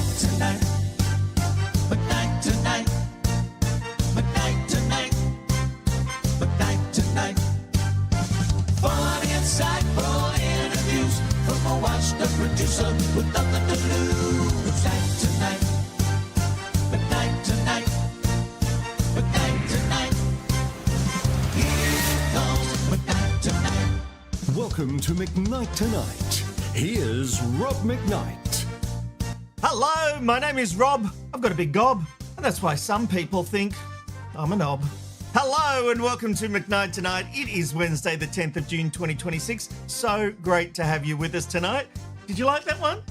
McKnight tonight. McKnight tonight. McKnight tonight. McKnight tonight. Funny, insightful interviews from a washed-up producer with nothing to lose. McKnight tonight. McKnight tonight. McKnight tonight. Here comes McKnight tonight. Welcome to McKnight Tonight. Here's Rob McKnight. Hello, my name is Rob. I've got a big gob, and that's why some people think I'm a knob. Hello and welcome to McKnight Tonight. It is Wednesday, the 10th of June, 2026. So great to have you with us tonight. Did you like that one?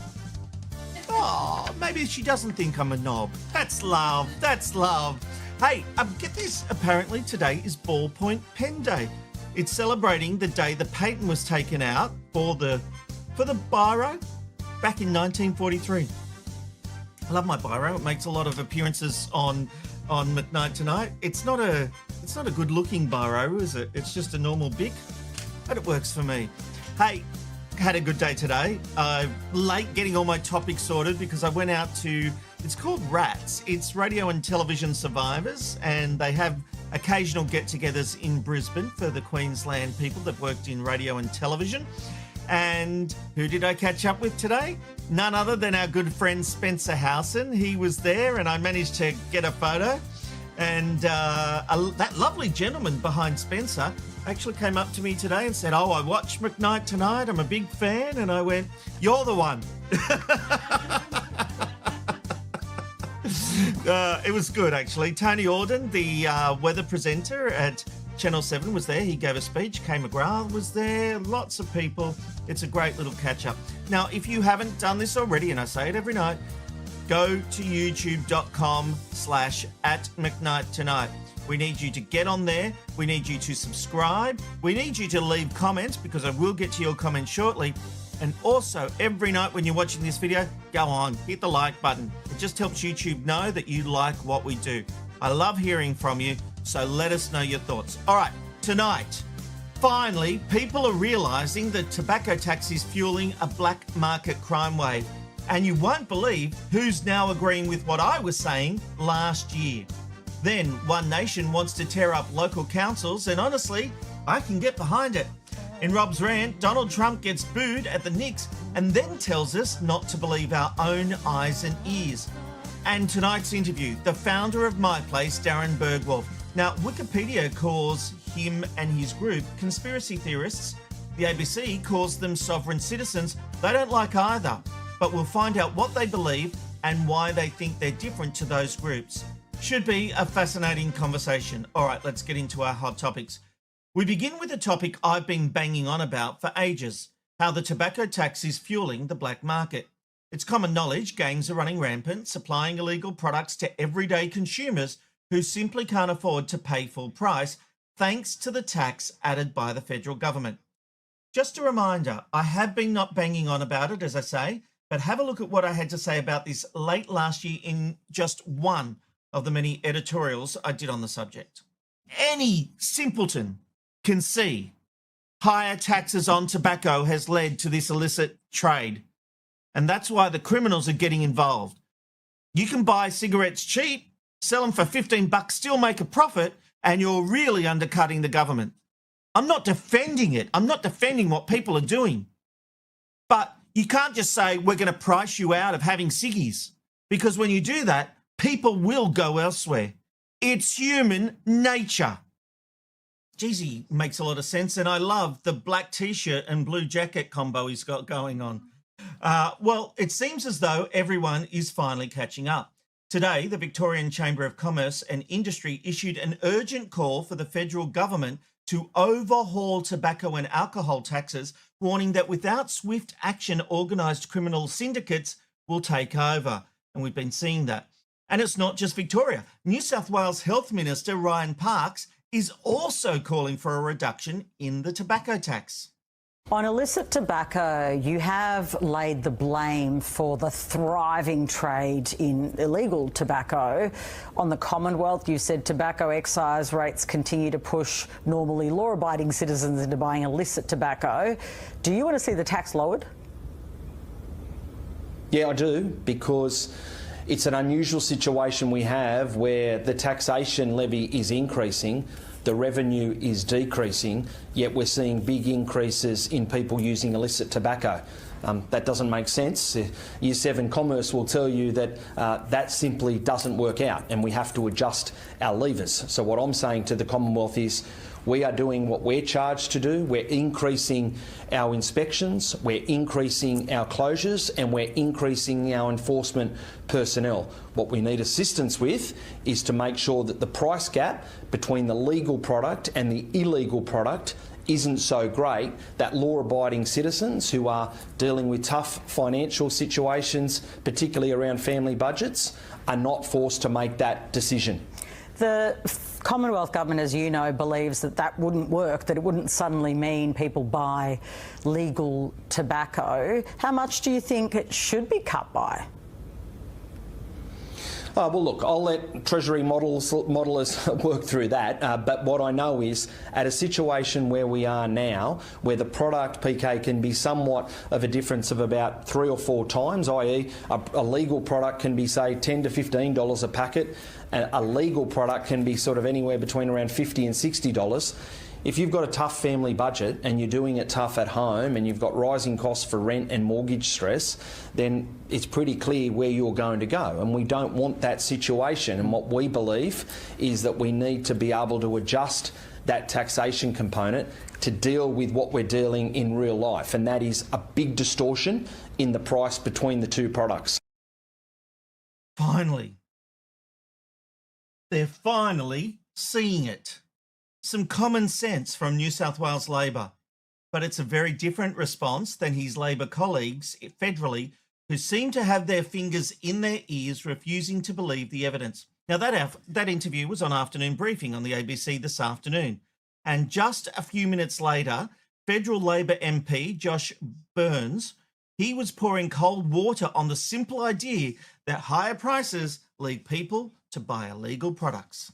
Oh, maybe she doesn't think I'm a knob. That's love. That's love. Hey, get this. Apparently today is Ballpoint Pen Day. It's celebrating the day the patent was taken out for the biro back in 1943. I love my biro. It makes a lot of appearances on McKnight Tonight. It's not a good looking biro, is it? It's just a normal Bic, but it works for me. Hey, had a good day today. Late getting all my topics sorted because I went out to, it's called Rats. It's Radio and Television Survivors, and they have occasional get-togethers in Brisbane for the Queensland people that worked in radio and television. And who did I catch up with today? None other than our good friend Spencer Howson. He was there and I managed to get a photo. And that lovely gentleman behind Spencer actually came up to me today and said, "Oh, I watch McKnight Tonight. I'm a big fan." And I went, "You're the one." It was good, actually. Tony Auden, the weather presenter at Channel 7 was there. He gave a speech. Kay McGrath was there. Lots of people. It's a great little catch-up. Now, if you haven't done this already, and I say it every night, go to youtube.com/@McKnightTonight. We need you to get on there. We need you to subscribe. We need you to leave comments because I will get to your comments shortly. And also, every night when you're watching this video, go on, hit the like button. It just helps YouTube know that you like what we do. I love hearing from you, so let us know your thoughts. All right, tonight, finally, people are realising that tobacco tax is fueling a black market crime wave. And you won't believe who's now agreeing with what I was saying last year. Then, One Nation wants to tear up local councils, and honestly, I can get behind it. In Rob's Rant, Donald Trump gets booed at the Knicks and then tells us not to believe our own eyes and ears. And tonight's interview, the founder of My Place, Darren Bergwerf. Now, Wikipedia calls him and his group conspiracy theorists. The ABC calls them sovereign citizens. They don't like either, but we'll find out what they believe and why they think they're different to those groups. Should be a fascinating conversation. All right, let's get into our hot topics. We begin with a topic I've been banging on about for ages, how the tobacco tax is fueling the black market. It's common knowledge gangs are running rampant, supplying illegal products to everyday consumers who simply can't afford to pay full price, thanks to the tax added by the federal government. Just a reminder, I have been not banging on about it, as I say, but have a look at what I had to say about this late last year in just one of the many editorials I did on the subject. Any simpleton can see higher taxes on tobacco has led to this illicit trade. And that's why the criminals are getting involved. You can buy cigarettes cheap, sell them for $15, still make a profit, and you're really undercutting the government. I'm not defending it. I'm not defending what people are doing. But you can't just say, we're going to price you out of having ciggies. Because when you do that, people will go elsewhere. It's human nature. Geez, he makes a lot of sense, and I love the black T-shirt and blue jacket combo he's got going on. Well, it seems as though everyone is finally catching up. Today, the Victorian Chamber of Commerce and Industry issued an urgent call for the federal government to overhaul tobacco and alcohol taxes, warning that without swift action, organised criminal syndicates will take over. And we've been seeing that. And it's not just Victoria. New South Wales Health Minister Ryan Parks is also calling for a reduction in the tobacco tax. On illicit tobacco, you have laid the blame for the thriving trade in illegal tobacco on the Commonwealth. You said tobacco excise rates continue to push normally law-abiding citizens into buying illicit tobacco. Do you want to see the tax lowered? Yeah, I do, because it's an unusual situation we have where the taxation levy is increasing, the revenue is decreasing, yet we're seeing big increases in people using illicit tobacco. That doesn't make sense. Year 7 Commerce will tell you that that simply doesn't work out, and we have to adjust our levers. So what I'm saying to the Commonwealth is we are doing what we're charged to do. We're increasing our inspections, we're increasing our closures, and we're increasing our enforcement personnel. What we need assistance with is to make sure that the price gap between the legal product and the illegal product isn't so great that law-abiding citizens who are dealing with tough financial situations, particularly around family budgets, are not forced to make that decision. The Commonwealth Government, as you know, believes that that wouldn't work, that it wouldn't suddenly mean people buy legal tobacco. How much do you think it should be cut by? Well, look, I'll let Treasury modellers work through that, but what I know is at a situation where we are now, where the product, PK, can be somewhat of a difference of about 3 or 4 times, i.e. a legal product can be, say, $10 to $15 a packet, and a legal product can be sort of anywhere between around $50 and $60. If you've got a tough family budget and you're doing it tough at home and you've got rising costs for rent and mortgage stress, then it's pretty clear where you're going to go. And we don't want that situation. And what we believe is that we need to be able to adjust that taxation component to deal with what we're dealing in real life. And that is a big distortion in the price between the two products. Finally. They're finally seeing it. Some common sense from New South Wales Labor, but it's a very different response than his Labor colleagues federally, who seem to have their fingers in their ears, refusing to believe the evidence. Now, that interview was on Afternoon Briefing on the ABC this afternoon, and just a few minutes later, federal Labor MP Josh Burns, he was pouring cold water on the simple idea that higher prices lead people to buy illegal products.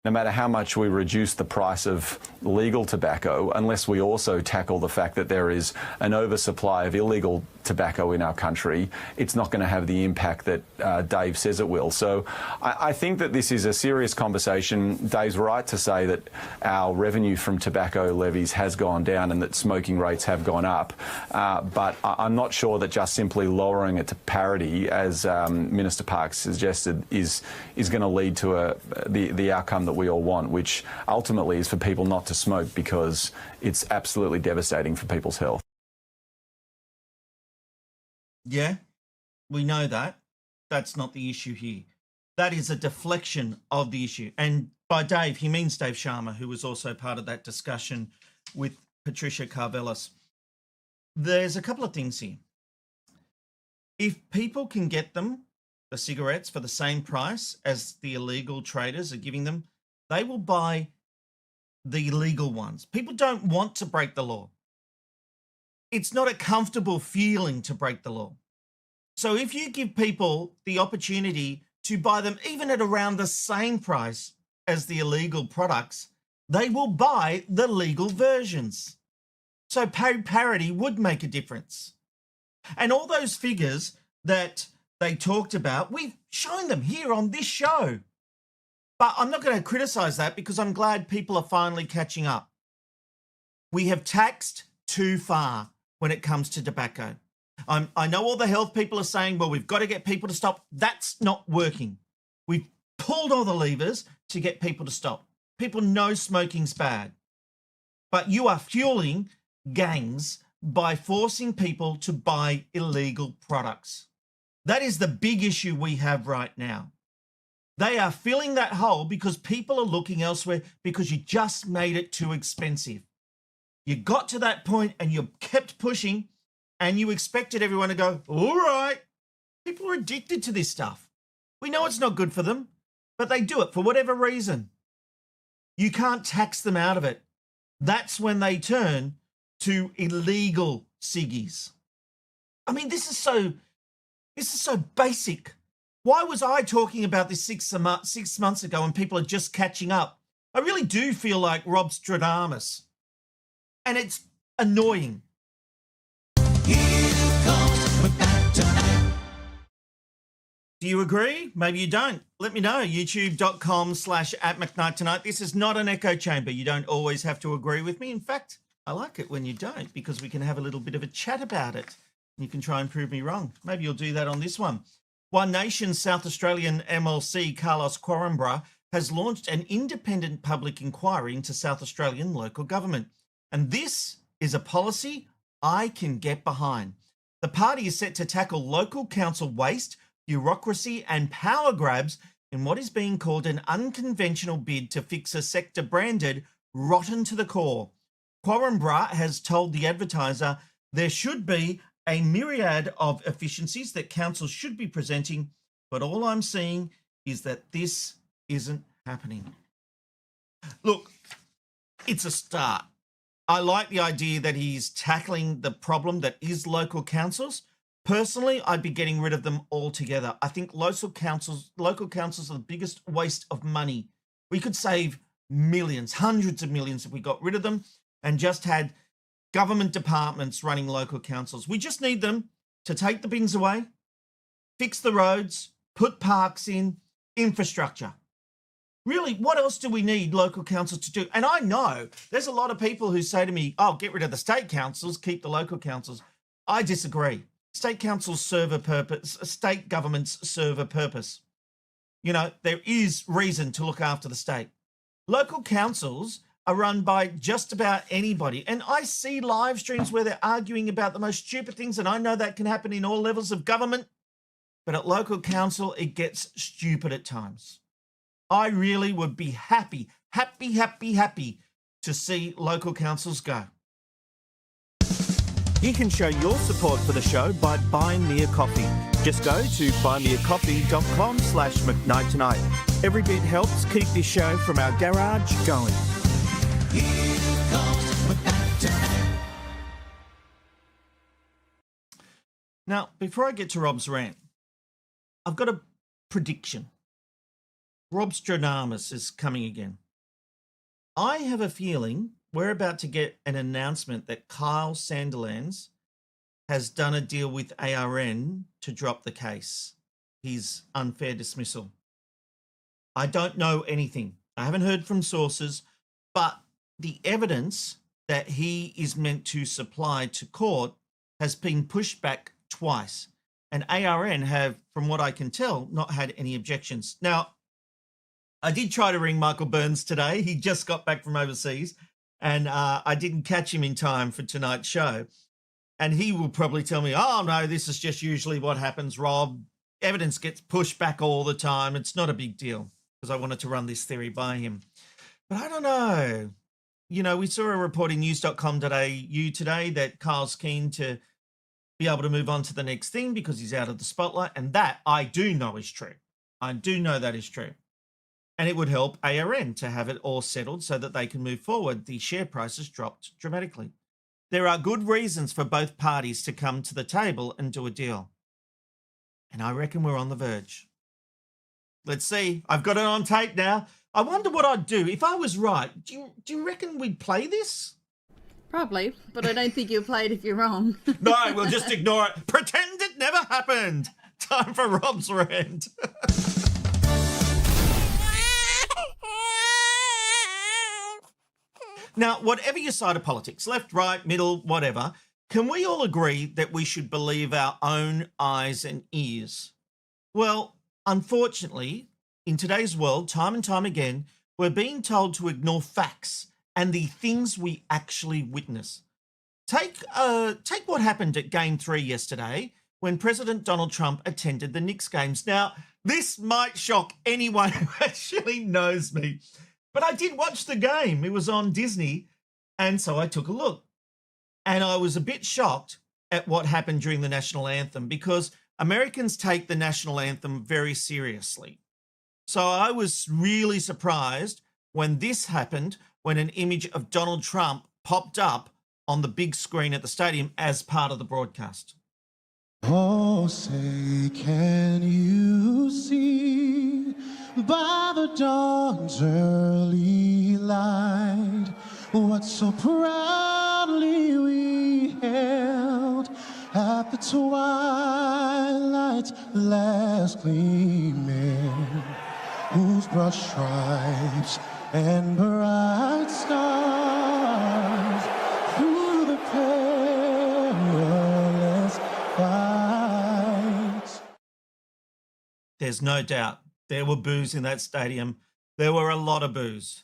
No matter how much we reduce the price of legal tobacco, unless we also tackle the fact that there is an oversupply of illegal tobacco in our country, it's not going to have the impact that Dave says it will. So I think that this is a serious conversation. Dave's right to say that our revenue from tobacco levies has gone down and that smoking rates have gone up. But I'm not sure that just simply lowering it to parity, as Minister Parks suggested, is going to lead to the outcome that we all want, which ultimately is for people not to smoke, because it's absolutely devastating for people's health. Yeah, we know that. That's not the issue here. That is a deflection of the issue. And by Dave, he means Dave Sharma, who was also part of that discussion with Patricia Karvelas. There's a couple of things here. If people can get them, the cigarettes, for the same price as the illegal traders are giving them, they will buy the legal ones. People don't want to break the law. It's not a comfortable feeling to break the law. So if you give people the opportunity to buy them even at around the same price as the illegal products, they will buy the legal versions. So parity would make a difference. And all those figures that they talked about, we've shown them here on this show. But I'm not going to criticize that, because I'm glad people are finally catching up. We have taxed too far when it comes to tobacco. I know all the health people are saying, well, we've got to get people to stop. That's not working. We've pulled all the levers to get people to stop. People know smoking's bad. But you are fueling gangs by forcing people to buy illegal products. That is the big issue we have right now. They are filling that hole because people are looking elsewhere, because you just made it too expensive. You got to that point and you kept pushing, and you expected everyone to go, all right. People are addicted to this stuff. We know it's not good for them, but they do it for whatever reason. You can't tax them out of it. That's when they turn to illegal ciggies. I mean, this is so basic. Why was I talking about this 6 months ago when people are just catching up? I really do feel like Rob Stradamus. And it's annoying. Here comes McKnight tonight. Do you agree? Maybe you don't. Let me know. YouTube.com/@McKnight tonight. This is not an echo chamber. You don't always have to agree with me. In fact, I like it when you don't, because we can have a little bit of a chat about it. You can try and prove me wrong. Maybe you'll do that on this one. One Nation South Australian MLC Carlos Quaresma has launched an independent public inquiry into South Australian local government. And this is a policy I can get behind. The party is set to tackle local council waste, bureaucracy and power grabs in what is being called an unconventional bid to fix a sector branded rotten to the core. Quaresma has told the Advertiser there should be a myriad of efficiencies that councils should be presenting, but all I'm seeing is that this isn't happening. Look, it's a start. I like the idea that he's tackling the problem that is local councils. Personally, I'd be getting rid of them altogether. I think local councils are the biggest waste of money. We could save millions, hundreds of millions if we got rid of them and just had government departments running local councils. We just need them to take the bins away, fix the roads, put parks in, infrastructure. Really, what else do we need local councils to do? And I know there's a lot of people who say to me, oh, get rid of the state councils, keep the local councils. I disagree. State councils serve a purpose. State governments serve a purpose. You know, there is reason to look after the state. Local councils are run by just about anybody. And I see live streams where they're arguing about the most stupid things, and I know that can happen in all levels of government. But at local council, it gets stupid at times. I really would be happy to see local councils go. You can show your support for the show by buying me a coffee. Just go to buymeacoffee.com/McKnight tonight. Every bit helps keep this show from our garage going. Here comes McKnight tonight. Now, before I get to Rob's rant, I've got a prediction. Robstradamus is coming again. I have a feeling we're about to get an announcement that Kyle Sandilands has done a deal with ARN to drop the case, his unfair dismissal. I don't know anything. I haven't heard from sources, but the evidence that he is meant to supply to court has been pushed back twice. And ARN have, from what I can tell, not had any objections. Now, I did try to ring Michael Burns today. He just got back from overseas, and I didn't catch him in time for tonight's show. And he will probably tell me, oh, no, this is just usually what happens, Rob. Evidence gets pushed back all the time. It's not a big deal, because I wanted to run this theory by him. But I don't know. You know, we saw a report in news.com.au today that Kyle's keen to be able to move on to the next thing because he's out of the spotlight. And that I do know is true. I do know that is true. And it would help ARN to have it all settled so that they can move forward. The share prices dropped dramatically. There are good reasons for both parties to come to the table and do a deal. And I reckon we're on the verge. Let's see. I've got it on tape now. I wonder what I'd do. If I was right, do you reckon we'd play this? Probably, but I don't think you'll play it if you're wrong. No, we'll just ignore it. Pretend it never happened. Time for Rob's rant. Now, whatever your side of politics, left, right, middle, whatever, can we all agree that we should believe our own eyes and ears? Well, unfortunately, in today's world, time and time again, we're being told to ignore facts and the things we actually witness. Take what happened at Game 3 yesterday when President Donald Trump attended the Knicks games. Now, this might shock anyone who actually knows me, but I did watch the game. It was on Disney, and so I took a look. And I was a bit shocked at what happened during the national anthem because Americans take the national anthem very seriously. So I was really surprised when this happened, when an image of Donald Trump popped up on the big screen at the stadium as part of the broadcast. Oh, say, can you see by the dawn's early light what so proudly we held at the twilight's last cars gleaming, whose broad stripes and bright stars through the perilous fight. There's no doubt there were boos in that stadium. There were a lot of boos.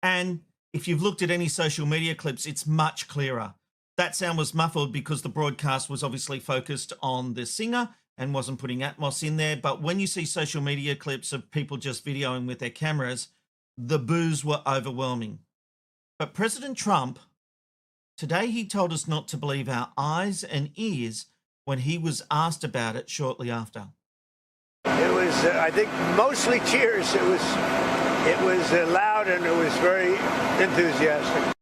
And if you've looked at any social media clips, it's much clearer. That sound was muffled because the broadcast was obviously focused on the singer and wasn't putting Atmos in there. But when you see social media clips of people just videoing with their cameras, the boos were overwhelming. But President Trump, today he told us not to believe our eyes and ears when he was asked about it shortly after. It was, I think, mostly cheers. It was loud and it was very enthusiastic.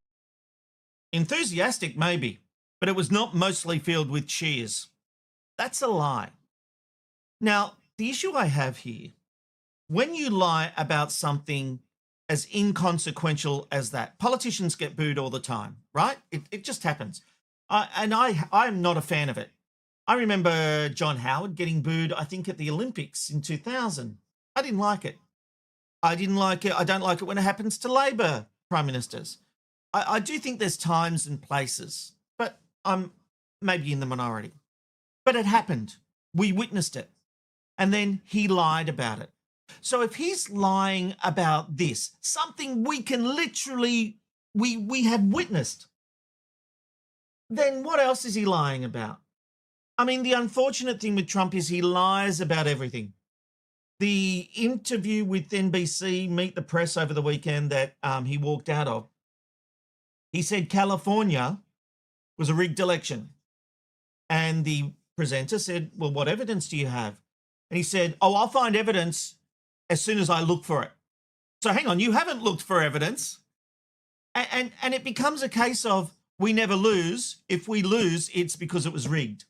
Enthusiastic, maybe, but it was not mostly filled with cheers. That's a lie. Now, the issue I have here, when you lie about something as inconsequential as that, politicians get booed all the time, right? It just happens. I'm not a fan of it. I remember John Howard getting booed, I think, at the Olympics in 2000. I didn't like it. I didn't like it. I don't like it when it happens to Labor prime ministers. I do think there's times and places, but I'm maybe in the minority. But it happened. We witnessed it. And then he lied about it. So if he's lying about this, something we can literally, we have witnessed, then what else is he lying about? I mean, the unfortunate thing with Trump is he lies about everything. The interview with NBC, Meet the Press, over the weekend that he walked out of, he said California was a rigged election. And the presenter said, well, what evidence do you have? And he said, oh, I'll find evidence as soon as I look for it. So hang on, you haven't looked for evidence. And it becomes a case of we never lose. If we lose, it's because it was rigged.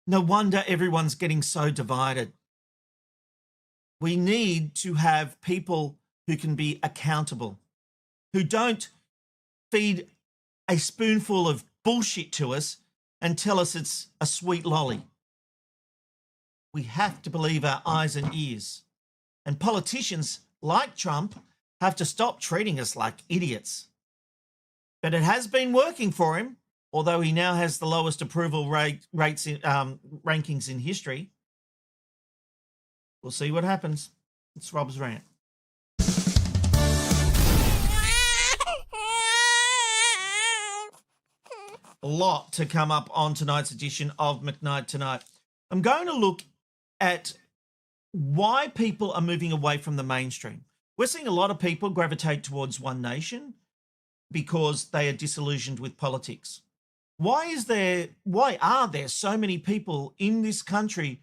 No wonder everyone's getting so divided. We need to have people who can be accountable, who don't feed a spoonful of bullshit to us and tell us it's a sweet lolly. We have to believe our eyes and ears. And politicians like Trump have to stop treating us like idiots. But it has been working for him, although he now has the lowest approval rankings in history. We'll see what happens. It's Rob's Rant. A lot to come up on tonight's edition of McKnight Tonight. I'm going to look at why people are moving away from the mainstream. We're seeing a lot of people gravitate towards One Nation because they are disillusioned with politics. Why are there so many people in this country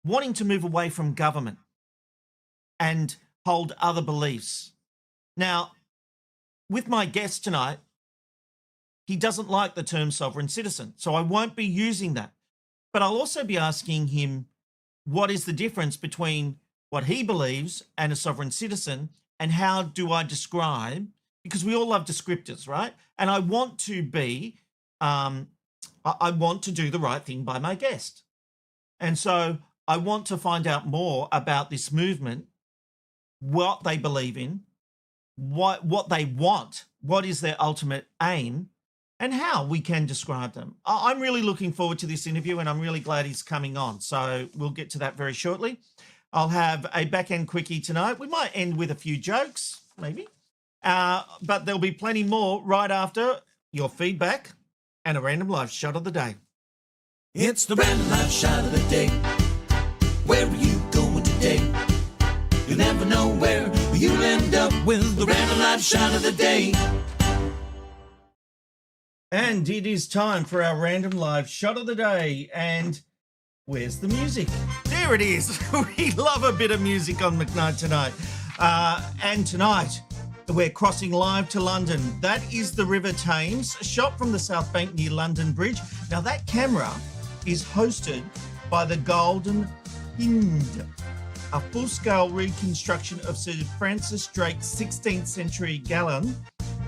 wanting to move away from government and hold other beliefs? Now, with my guest tonight, he doesn't like the term sovereign citizen, so I won't be using that. But I'll also be asking him what is the difference between what he believes and a sovereign citizen, and how do I describe, because we all love descriptors, right? And I want to be, I want to do the right thing by my guest. And so I want to find out more about this movement, what they believe in, what they want, what is their ultimate aim, and how we can describe them. I'm really looking forward to this interview, and I'm really glad he's coming on. So we'll get to that very shortly. I'll have a back-end quickie tonight. We might end with a few jokes, maybe. But there'll be plenty more right after your feedback and a random live shot of the day. It's the random live shot of the day. Where are you going today? You never know where you'll end up with the random live shot of the day. And it is time for our random live shot of the day. And where's the music? There it is. We love a bit of music on McKnight Tonight. And tonight, we're crossing live to London. That is the River Thames, shot from the South Bank near London Bridge. Now, that camera is hosted by the Golden Hind, a full-scale reconstruction of Sir Francis Drake's 16th century galleon,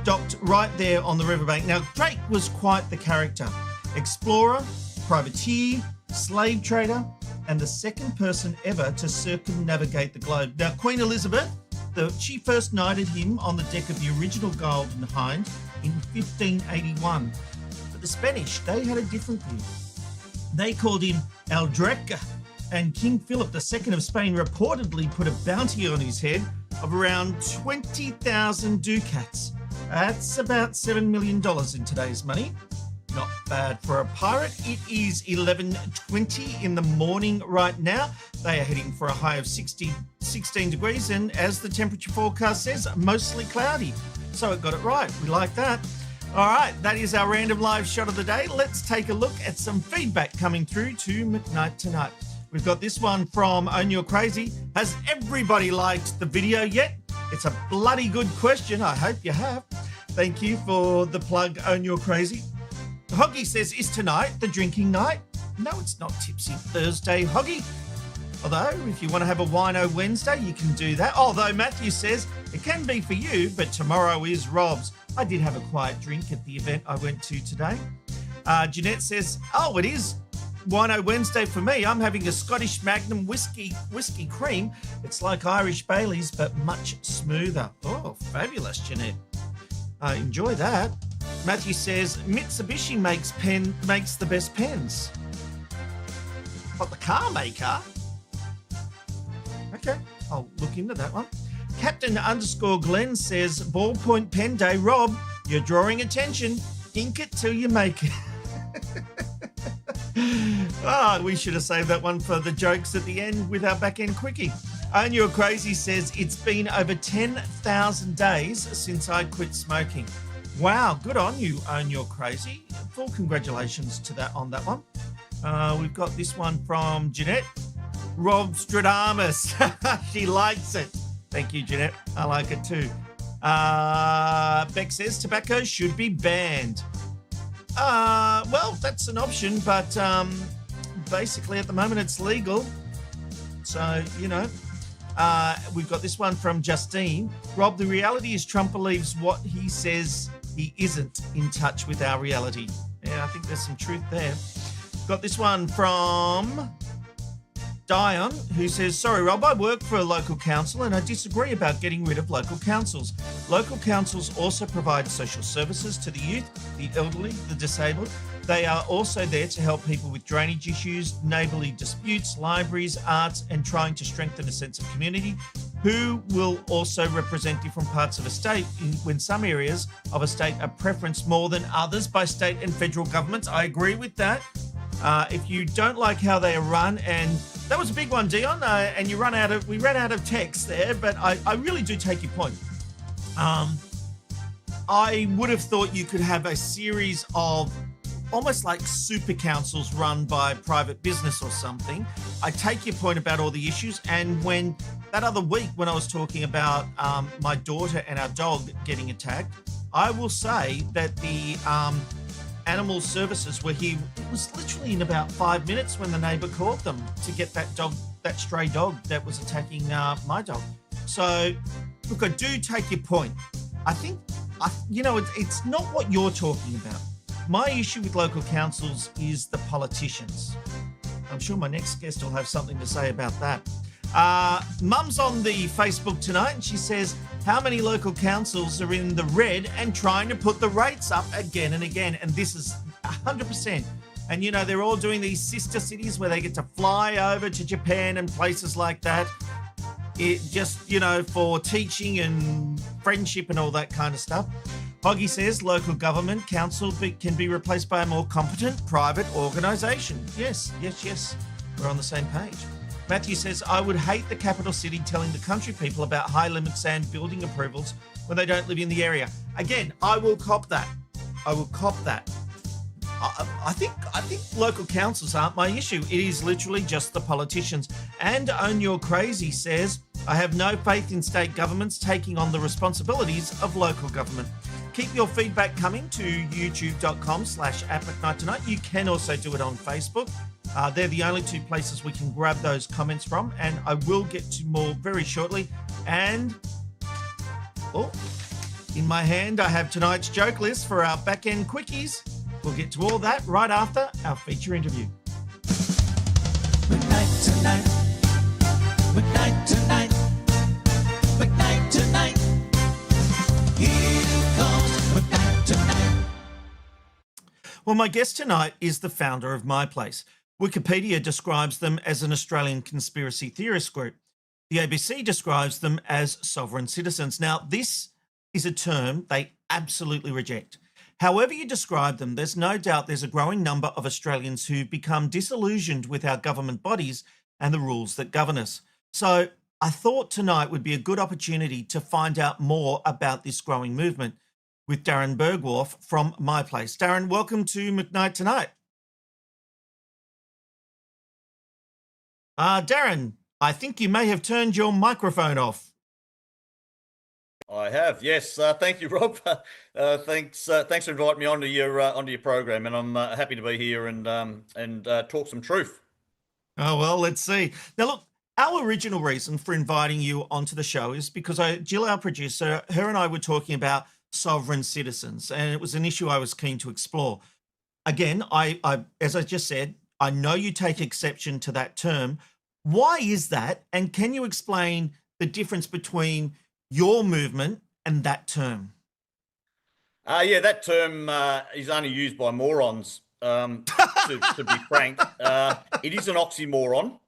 docked right there on the riverbank. Now, Drake was quite the character. Explorer, privateer, slave trader, and the second person ever to circumnavigate the globe. Now, Queen Elizabeth, she first knighted him on the deck of the original Golden Hind in 1581. But the Spanish, they had a different view. They called him El Dreca, and King Philip II of Spain reportedly put a bounty on his head of around 20,000 ducats. That's about $7 million in today's money. Not bad for a pirate. It is 11:20 in the morning right now. They are heading for a high of 16 degrees, and as the temperature forecast says, mostly cloudy. So it got it right. We like that. All right, that is our random live shot of the day. Let's take a look at some feedback coming through to McKnight tonight. We've got this one from Own You're Crazy. Has everybody liked the video yet? It's a bloody good question. I hope you have. Thank you for the plug, Own You're Crazy. Hoggy says, is tonight the drinking night? No, it's not Tipsy Thursday, Hoggy. Although, if you want to have a Wino Wednesday, you can do that. Although Matthew says, it can be for you, but tomorrow is Rob's. I did have a quiet drink at the event I went to today. Jeanette says, oh, it is Wino Wednesday for me. I'm having a Scottish Magnum whiskey cream. It's like Irish Baileys, but much smoother. Oh, fabulous, Jeanette. Enjoy that. Matthew says, Mitsubishi makes the best pens. What, the car maker? Okay, I'll look into that one. Captain_Glenn says, ballpoint pen day. Rob, you're drawing attention. Ink it till you make it. We should have saved that one for the jokes at the end with our back-end quickie. Own You're Crazy says, it's been over 10,000 days since I quit smoking. Wow, good on you, Own You're Crazy. Full congratulations to that on that one. We've got this one from Jeanette. Rob Stradamus. She likes it. Thank you, Jeanette. I like it too. Beck says tobacco should be banned. Well, that's an option, but basically at the moment it's legal. So, you know. We've got this one from Justine. Rob, the reality is Trump believes what he says. He isn't in touch with our reality. Yeah, I think there's some truth there. Got this one from Dion, who says, sorry, Rob, I work for a local council and I disagree about getting rid of local councils. Local councils also provide social services to the youth, the elderly, the disabled. They are also there to help people with drainage issues, neighbourly disputes, libraries, arts, and trying to strengthen a sense of community, who will also represent different parts of a state when some areas of a state are preferenced more than others by state and federal governments. I agree with that. If you don't like how they are run, and that was a big one, Dion, and we ran out of text there, but I really do take your point. I would have thought you could have a series of almost like super councils run by private business or something. I take your point about all the issues, and when that other week when I was talking about my daughter and our dog getting attacked, I will say that the animal services were here. It was literally in about 5 minutes when the neighbour called them to get that stray dog that was attacking my dog. So, look, I do take your point. I think, it's not what you're talking about. My issue with local councils is the politicians. I'm sure my next guest will have something to say about that. Mum's on the Facebook tonight and she says, how many local councils are in the red and trying to put the rates up again and again? And this is 100%. And, they're all doing these sister cities where they get to fly over to Japan and places like that. It just, for teaching and friendship and all that kind of stuff. Hoggy says local government council can be replaced by a more competent private organisation. Yes. We're on the same page. Matthew says, I would hate the capital city telling the country people about high limit sand building approvals when they don't live in the area. Again, I will cop that. I think local councils aren't my issue. It is literally just the politicians. And Own You're Crazy says, I have no faith in state governments taking on the responsibilities of local government. Keep your feedback coming to youtube.com/@McKnight You can also do it on Facebook. They're the only two places we can grab those comments from, and I will get to more very shortly. And, in my hand, I have tonight's joke list for our back-end quickies. We'll get to all that right after our feature interview. McKnight tonight. McKnight tonight. McKnight tonight. Here comes McKnight tonight. Well, my guest tonight is the founder of MyPlace. Wikipedia describes them as an Australian conspiracy theorist group. The ABC describes them as sovereign citizens. Now, this is a term they absolutely reject. However you describe them, there's no doubt there's a growing number of Australians who've become disillusioned with our government bodies and the rules that govern us. So I thought tonight would be a good opportunity to find out more about this growing movement with Darren Bergwerf from MyPlace. Darren, welcome to McKnight Tonight. Darren, I think you may have turned your microphone off. I have, yes. Thank you, Rob. Thanks for inviting me onto your program, and I'm happy to be here and talk some truth. Oh, well, let's see. Now, look, our original reason for inviting you onto the show is because Jill, our producer, her and I were talking about sovereign citizens, and it was an issue I was keen to explore. Again, I as I just said, I know you take exception to that term. Why is that? And can you explain the difference between your movement and that term? Yeah, that term is only used by morons, to be frank. It is an oxymoron.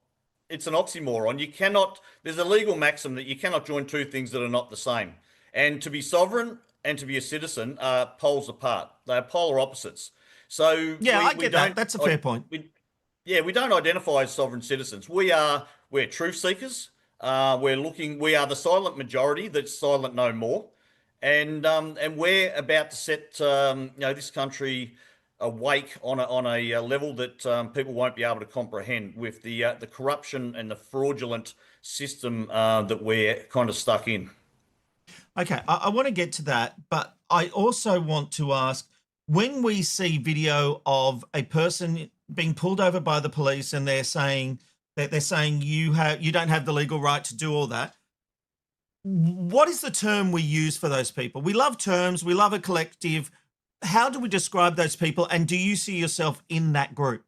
It's an oxymoron. You cannot, there's a legal maxim that you cannot join two things that are not the same. And to be sovereign and to be a citizen are poles apart. They're polar opposites. So yeah, I get that. That's a fair point. We don't identify as sovereign citizens. We're truth seekers. We are the silent majority that's silent no more. And we're about to set this country awake on a level that people won't be able to comprehend with the corruption and the fraudulent system that we're kind of stuck in. Okay, I want to get to that, but I also want to ask, when we see video of a person being pulled over by the police and they're saying you don't have the legal right to do all that, what is the term we use for those people? We love terms, we love a collective. How do we describe those people, and do you see yourself in that group?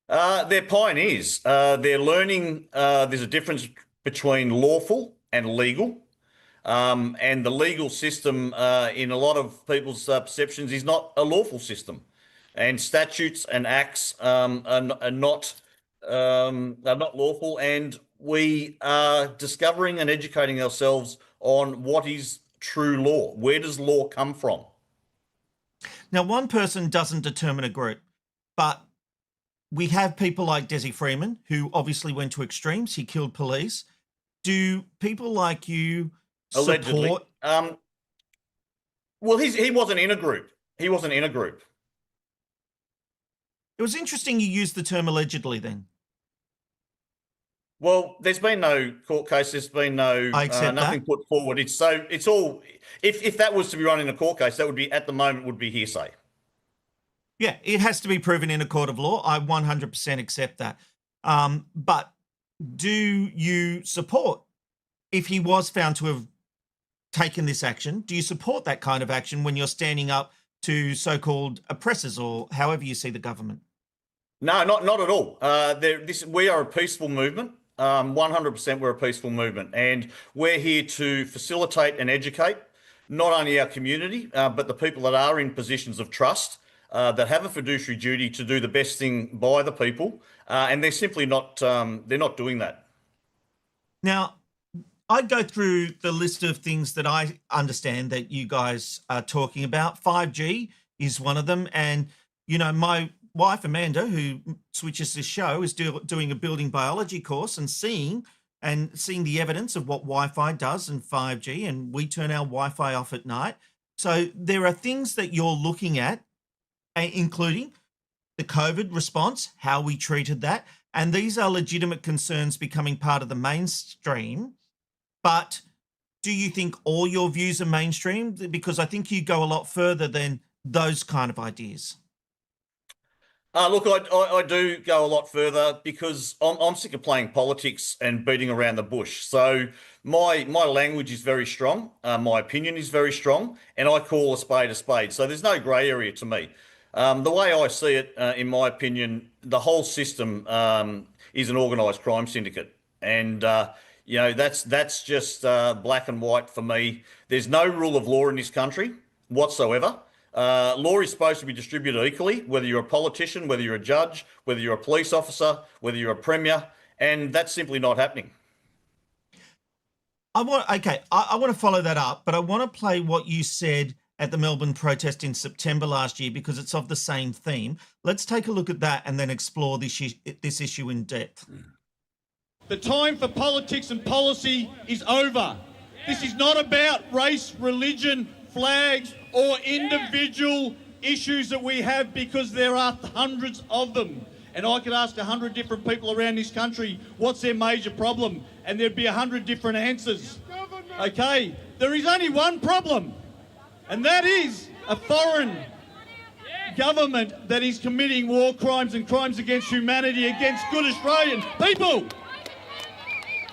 They're pioneers. They're learning there's a difference between lawful and legal. And the legal system, in a lot of people's perceptions, is not a lawful system. And statutes and acts are not lawful. And we are discovering and educating ourselves on what is true law. Where does law come from? Now, one person doesn't determine a group, but we have people like Desi Freeman, who obviously went to extremes. He killed police. Do people like you allegedly support? Well, he wasn't in a group. He wasn't in a group. It was interesting you used the term allegedly then. Well, there's been no court case. There's been nothing put forward. It's all. If that was to be run in a court case, that would be at the moment would be hearsay. Yeah, it has to be proven in a court of law. I 100% accept that. But do you support, if he was found to have taken this action, do you support that kind of action when you're standing up to so-called oppressors, or however you see the government? No, not at all. We are a peaceful movement. 100% we're a peaceful movement, and we're here to facilitate and educate not only our community, but the people that are in positions of trust, that have a fiduciary duty to do the best thing by the people, and they're simply not. They're not doing that. Now, I'd go through the list of things that I understand that you guys are talking about. 5G is one of them, and my wife Amanda, who switches this show, is doing a building biology course and seeing the evidence of what Wi-Fi does and 5G, and we turn our Wi-Fi off at night. So there are things that you're looking at, including the COVID response, how we treated that, and these are legitimate concerns becoming part of the mainstream. But do you think all your views are mainstream? Because I think you go a lot further than those kind of ideas. Look, I do go a lot further because I'm sick of playing politics and beating around the bush. So my language is very strong. My opinion is very strong, and I call a spade a spade. So there's no grey area to me. The way I see it, in my opinion, the whole system is an organised crime syndicate, and that's just black and white for me. There's no rule of law in this country whatsoever. Law is supposed to be distributed equally, whether you're a politician, whether you're a judge, whether you're a police officer, whether you're a premier, and that's simply not happening. I want to follow that up, but I want to play what you said at the Melbourne protest in September last year because it's of the same theme. Let's take a look at that and then explore this issue in depth. The time for politics and policy is over. This is not about race, religion, flags, or individual issues that we have, because there are hundreds of them. And I could ask 100 different people around this country what's their major problem, and there'd be 100 different answers. Okay, there is only one problem, and that is a foreign government that is committing war crimes and crimes against humanity against good Australian people.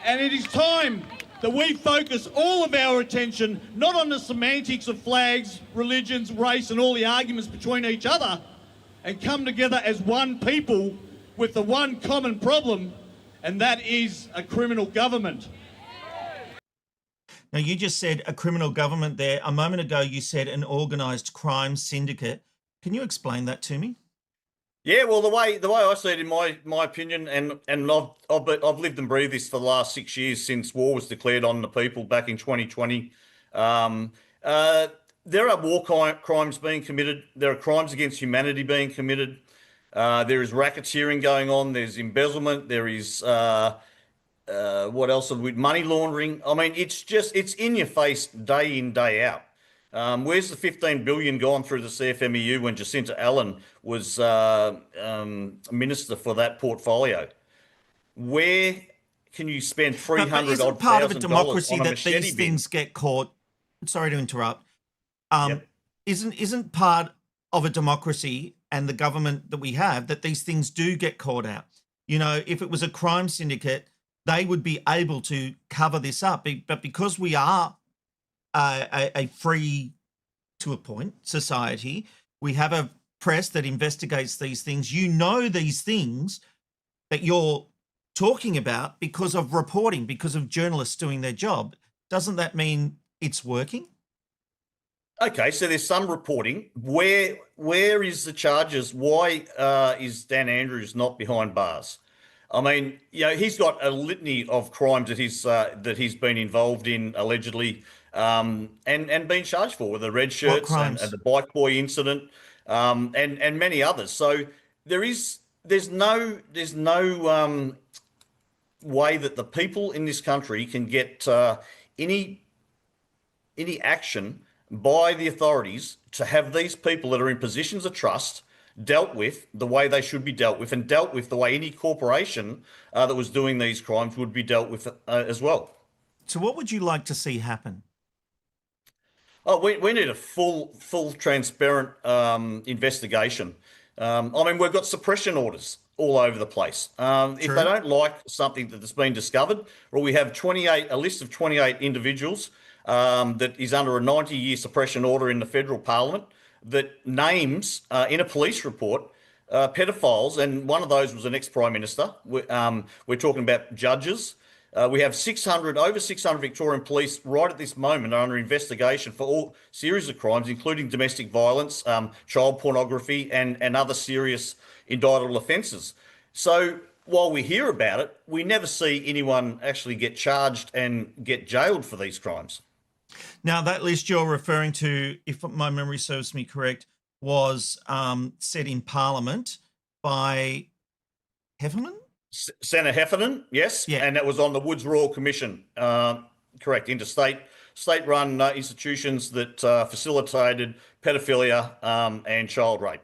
And it is time that we focus all of our attention not on the semantics of flags, religions, race, and all the arguments between each other, and come together as one people with the one common problem, and that is a criminal government. Now, you just said a criminal government there. A moment ago, you said an organised crime syndicate. Can you explain that to me? Yeah, well, the way I see it, in my opinion, and I've lived and breathed this for the last 6 years since war was declared on the people back in 2020. There are war crimes being committed. There are crimes against humanity being committed. There is racketeering going on. There's embezzlement. There is what else? With money laundering. I mean, it's in your face day in, day out. Where's the 15 billion gone through the CFMEU when Jacinta Allen was minister for that portfolio? Where can you spend $300,000 part of a democracy on a that machete these bin? things get caught? Sorry to interrupt. Yep. Isn't part of a democracy and the government that we have that these things do get caught out? You know, if it was a crime syndicate, they would be able to cover this up. But because we are a free, to a point, society, we have a press that investigates these things. You know these things that you're talking about because of reporting, because of journalists doing their job. Doesn't that mean it's working? Okay, so there's some reporting. Where is the charges? Why is Dan Andrews not behind bars? I mean, he's got a litany of crimes that he's been involved in, allegedly, and been charged for, with the red shirts and the bike boy incident, and many others. So there's no way that the people in this country can get any action by the authorities to have these people that are in positions of trust dealt with the way they should be dealt with, and dealt with the way any corporation that was doing these crimes would be dealt with as well. So what would you like to see happen? Oh, we need a full transparent investigation. I mean, we've got suppression orders all over the place. If they don't like something that's been discovered, well, we have a list of 28 individuals that is under a 90-year suppression order in the federal parliament that names, in a police report, pedophiles, and one of those was an ex-prime minister. We're talking about judges. We have over 600 Victorian police right at this moment are under investigation for all series of crimes, including domestic violence, child pornography, and other serious indictable offences. So while we hear about it, we never see anyone actually get charged and get jailed for these crimes. Now, that list you're referring to, if my memory serves me correct, was set in Parliament by Heffernan? Senator Heffernan, yes. Yeah. And that was on the Woods Royal Commission, correct, into state-run institutions that facilitated pedophilia and child rape.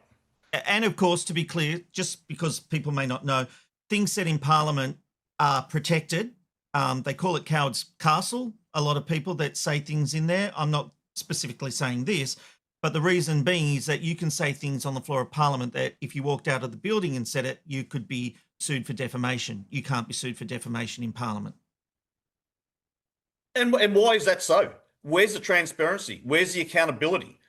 And of course, to be clear, just because people may not know, things said in Parliament are protected. They call it Coward's Castle. A lot of people that say things in there. I'm not specifically saying this, but the reason being is that you can say things on the floor of Parliament that if you walked out of the building and said it, you could be sued for defamation. You can't be sued for defamation in Parliament. And why is that so? Where's the transparency? Where's the accountability?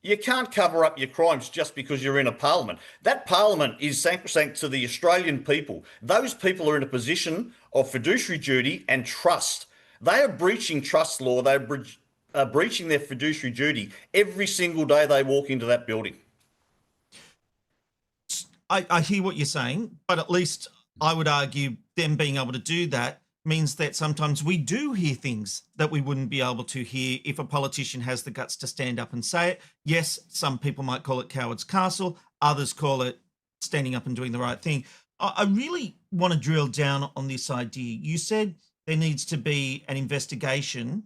You can't cover up your crimes just because you're in a parliament. That parliament is sacrosanct to the Australian people. Those people are in a position of fiduciary duty and trust. They are breaching trust law. They're breaching their fiduciary duty every single day they walk into that building. I hear what you're saying, but at least I would argue them being able to do that means that sometimes we do hear things that we wouldn't be able to hear if a politician has the guts to stand up and say it. Yes, some people might call it coward's castle. Others call it standing up and doing the right thing. I really want to drill down on this idea. You said there needs to be an investigation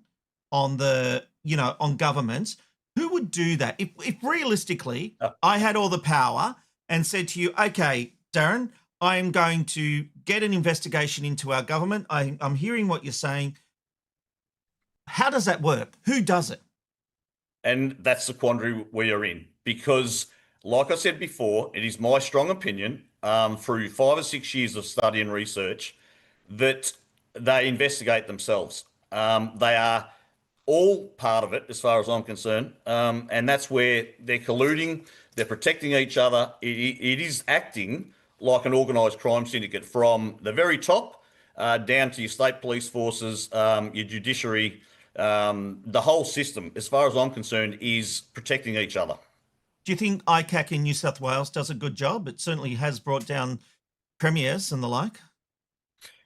on on governments. Who would do that? If realistically I had all the power and said to you, okay, Darren, I am going to get an investigation into our government. I'm hearing what you're saying. How does that work? Who does it? And that's the quandary we are in, because like I said before, it is my strong opinion through 5 or 6 years of study and research that they investigate themselves. They are all part of it as far as I'm concerned. And that's where they're colluding, they're protecting each other. It is acting like an organised crime syndicate from the very top down to your state police forces, your judiciary, the whole system, as far as I'm concerned, is protecting each other. Do you think ICAC in New South Wales does a good job? It certainly has brought down premiers and the like.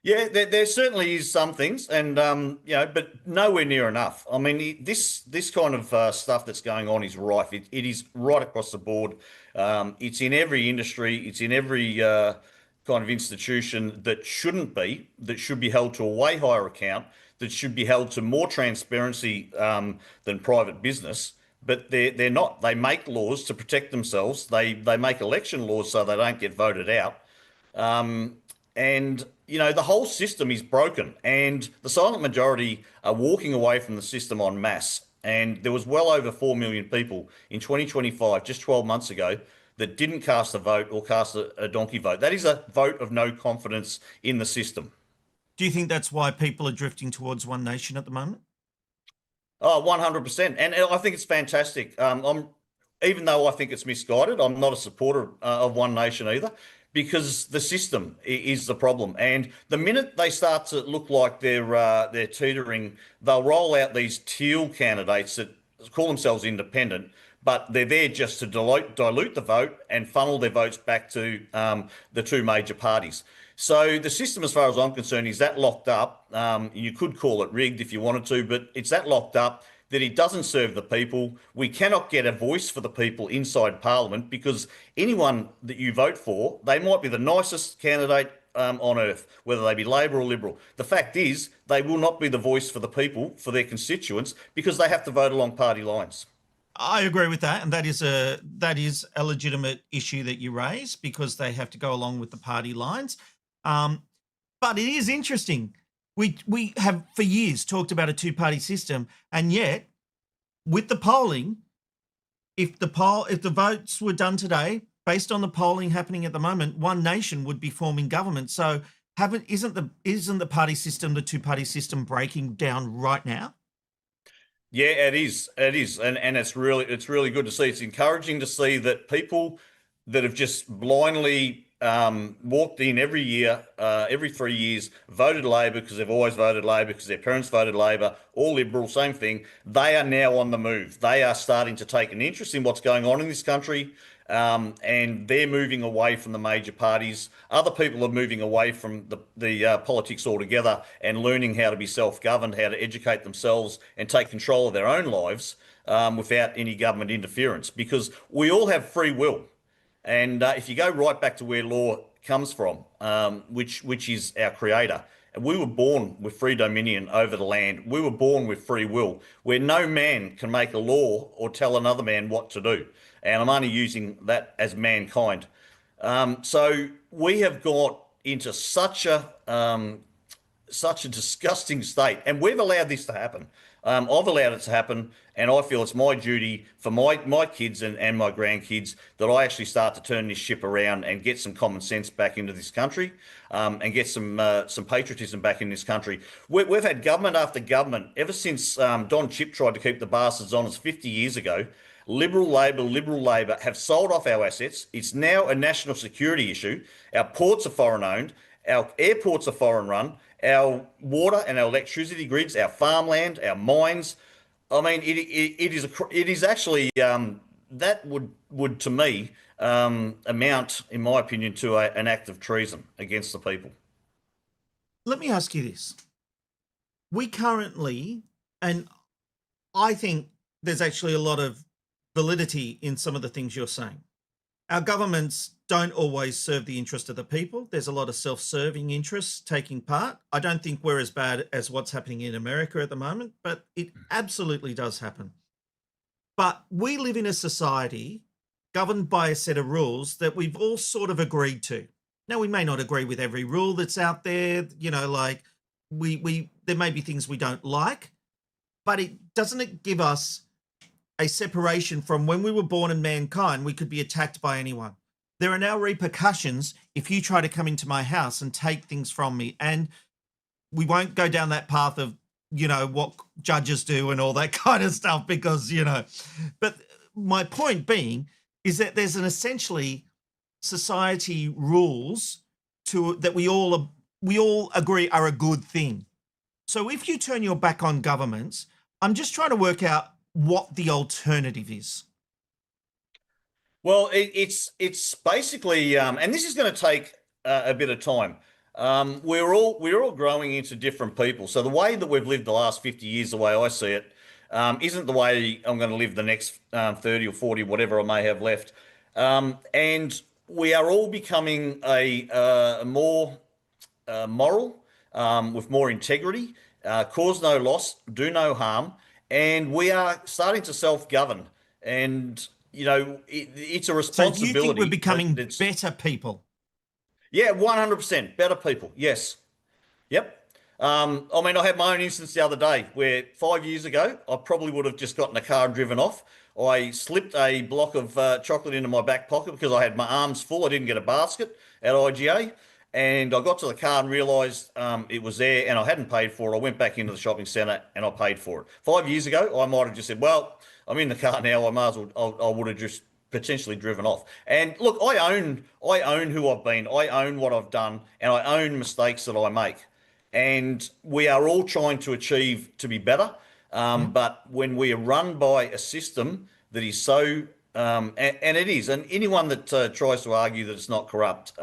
Yeah, there certainly is some things, and but nowhere near enough. I mean, this kind of stuff that's going on is rife. It is right across the board. It's in every industry. It's in every kind of institution that shouldn't be. That should be held to a way higher account. That should be held to more transparency than private business. But they're not. They make laws to protect themselves. They make election laws so they don't get voted out. And the whole system is broken, and the silent majority are walking away from the system en masse. And there was well over 4 million people in 2025, just 12 months ago, that didn't cast a vote or cast a donkey vote. That is a vote of no confidence in the system. Do you think that's why people are drifting towards One Nation at the moment? Oh, 100%. And I think it's fantastic. Even though I think it's misguided, I'm not a supporter of One Nation either, because the system is the problem. And the minute they start to look like they're teetering, they'll roll out these teal candidates that call themselves independent, but they're there just to dilute the vote and funnel their votes back to the two major parties. So the system, as far as I'm concerned, is that locked up. You could call it rigged if you wanted to, but it's that locked up that it doesn't serve the people. We cannot get a voice for the people inside Parliament, because anyone that you vote for, they might be the nicest candidate on earth, whether they be Labor or Liberal. The fact is, they will not be the voice for the people, for their constituents, because they have to vote along party lines. I agree with that, and that is a legitimate issue that you raise, because they have to go along with the party lines. But it is interesting. We have for years talked about a two-party system, and yet with the polling, if the votes were done today based on the polling happening at the moment, One Nation would be forming government. So isn't the party system, the two-party system, breaking down right now? Yeah, it is, and it's really good to see. It's encouraging to see that people that have just blindly walked in every year, every 3 years, voted Labor because they've always voted Labor, because their parents voted Labor, or Liberal, same thing. They are now on the move. They are starting to take an interest in what's going on in this country, and they're moving away from the major parties. Other people are moving away from the politics altogether and learning how to be self-governed, how to educate themselves and take control of their own lives without any government interference, because we all have free will. And if you go right back to where law comes from, which is our creator, and we were born with free dominion over the land. We were born with free will, where no man can make a law or tell another man what to do. And I'm only using that as mankind. So we have got into such a disgusting state, and we've allowed this to happen. I've allowed it to happen, and I feel it's my duty for my kids and my grandkids that I actually start to turn this ship around and get some common sense back into this country, and get some patriotism back in this country. We've had government after government ever since Don Chipp tried to keep the bastards on us 50 years ago. Liberal Labor have sold off our assets. It's now a national security issue. Our ports are foreign owned. Our airports are foreign run. Our water and our electricity grids, our farmland, our mines. I mean, it is actually that would to me amount, in my opinion, to an act of treason against the people. Let me ask you this. We currently, and I think there's actually a lot of validity in some of the things you're saying. Our governments don't always serve the interest of the people. There's a lot of self-serving interests taking part. I don't think we're as bad as what's happening in America at the moment, but it absolutely does happen. But we live in a society governed by a set of rules that we've all sort of agreed to. Now, we may not agree with every rule that's out there, you know, like there may be things we don't like, but doesn't it give us a separation from when we were born in mankind, we could be attacked by anyone. There are now repercussions if you try to come into my house and take things from me. And we won't go down that path of, you know, what judges do and all that kind of stuff because, you know, but my point being is that there's an essentially society rules that we all agree are a good thing. So if you turn your back on governments, I'm just trying to work out what the alternative is. Well, it's basically, and this is going to take a bit of time. We're all growing into different people. So the way that we've lived the last 50 years, the way I see it, isn't the way I'm going to live the next 30 or 40, whatever I may have left. And we are all becoming a more moral, with more integrity, cause no loss, do no harm. And we are starting to self-govern. And, you know, it's a responsibility. So do you think we're becoming better people? Yeah, 100% better people. Yes. Yep. I mean, I had my own instance the other day where 5 years ago, I probably would have just gotten a car and driven off. I slipped a block of chocolate into my back pocket because I had my arms full. I didn't get a basket at IGA. And I got to the car and realised it was there and I hadn't paid for it. I went back into the shopping centre and I paid for it. 5 years ago, I might have just said, well, I'm in the car now. I might as well, I would have just potentially driven off. And look, I own who I've been. I own what I've done and I own mistakes that I make. And we are all trying to achieve to be better. But when we are run by a system that is so and it is, and anyone that tries to argue that it's not corrupt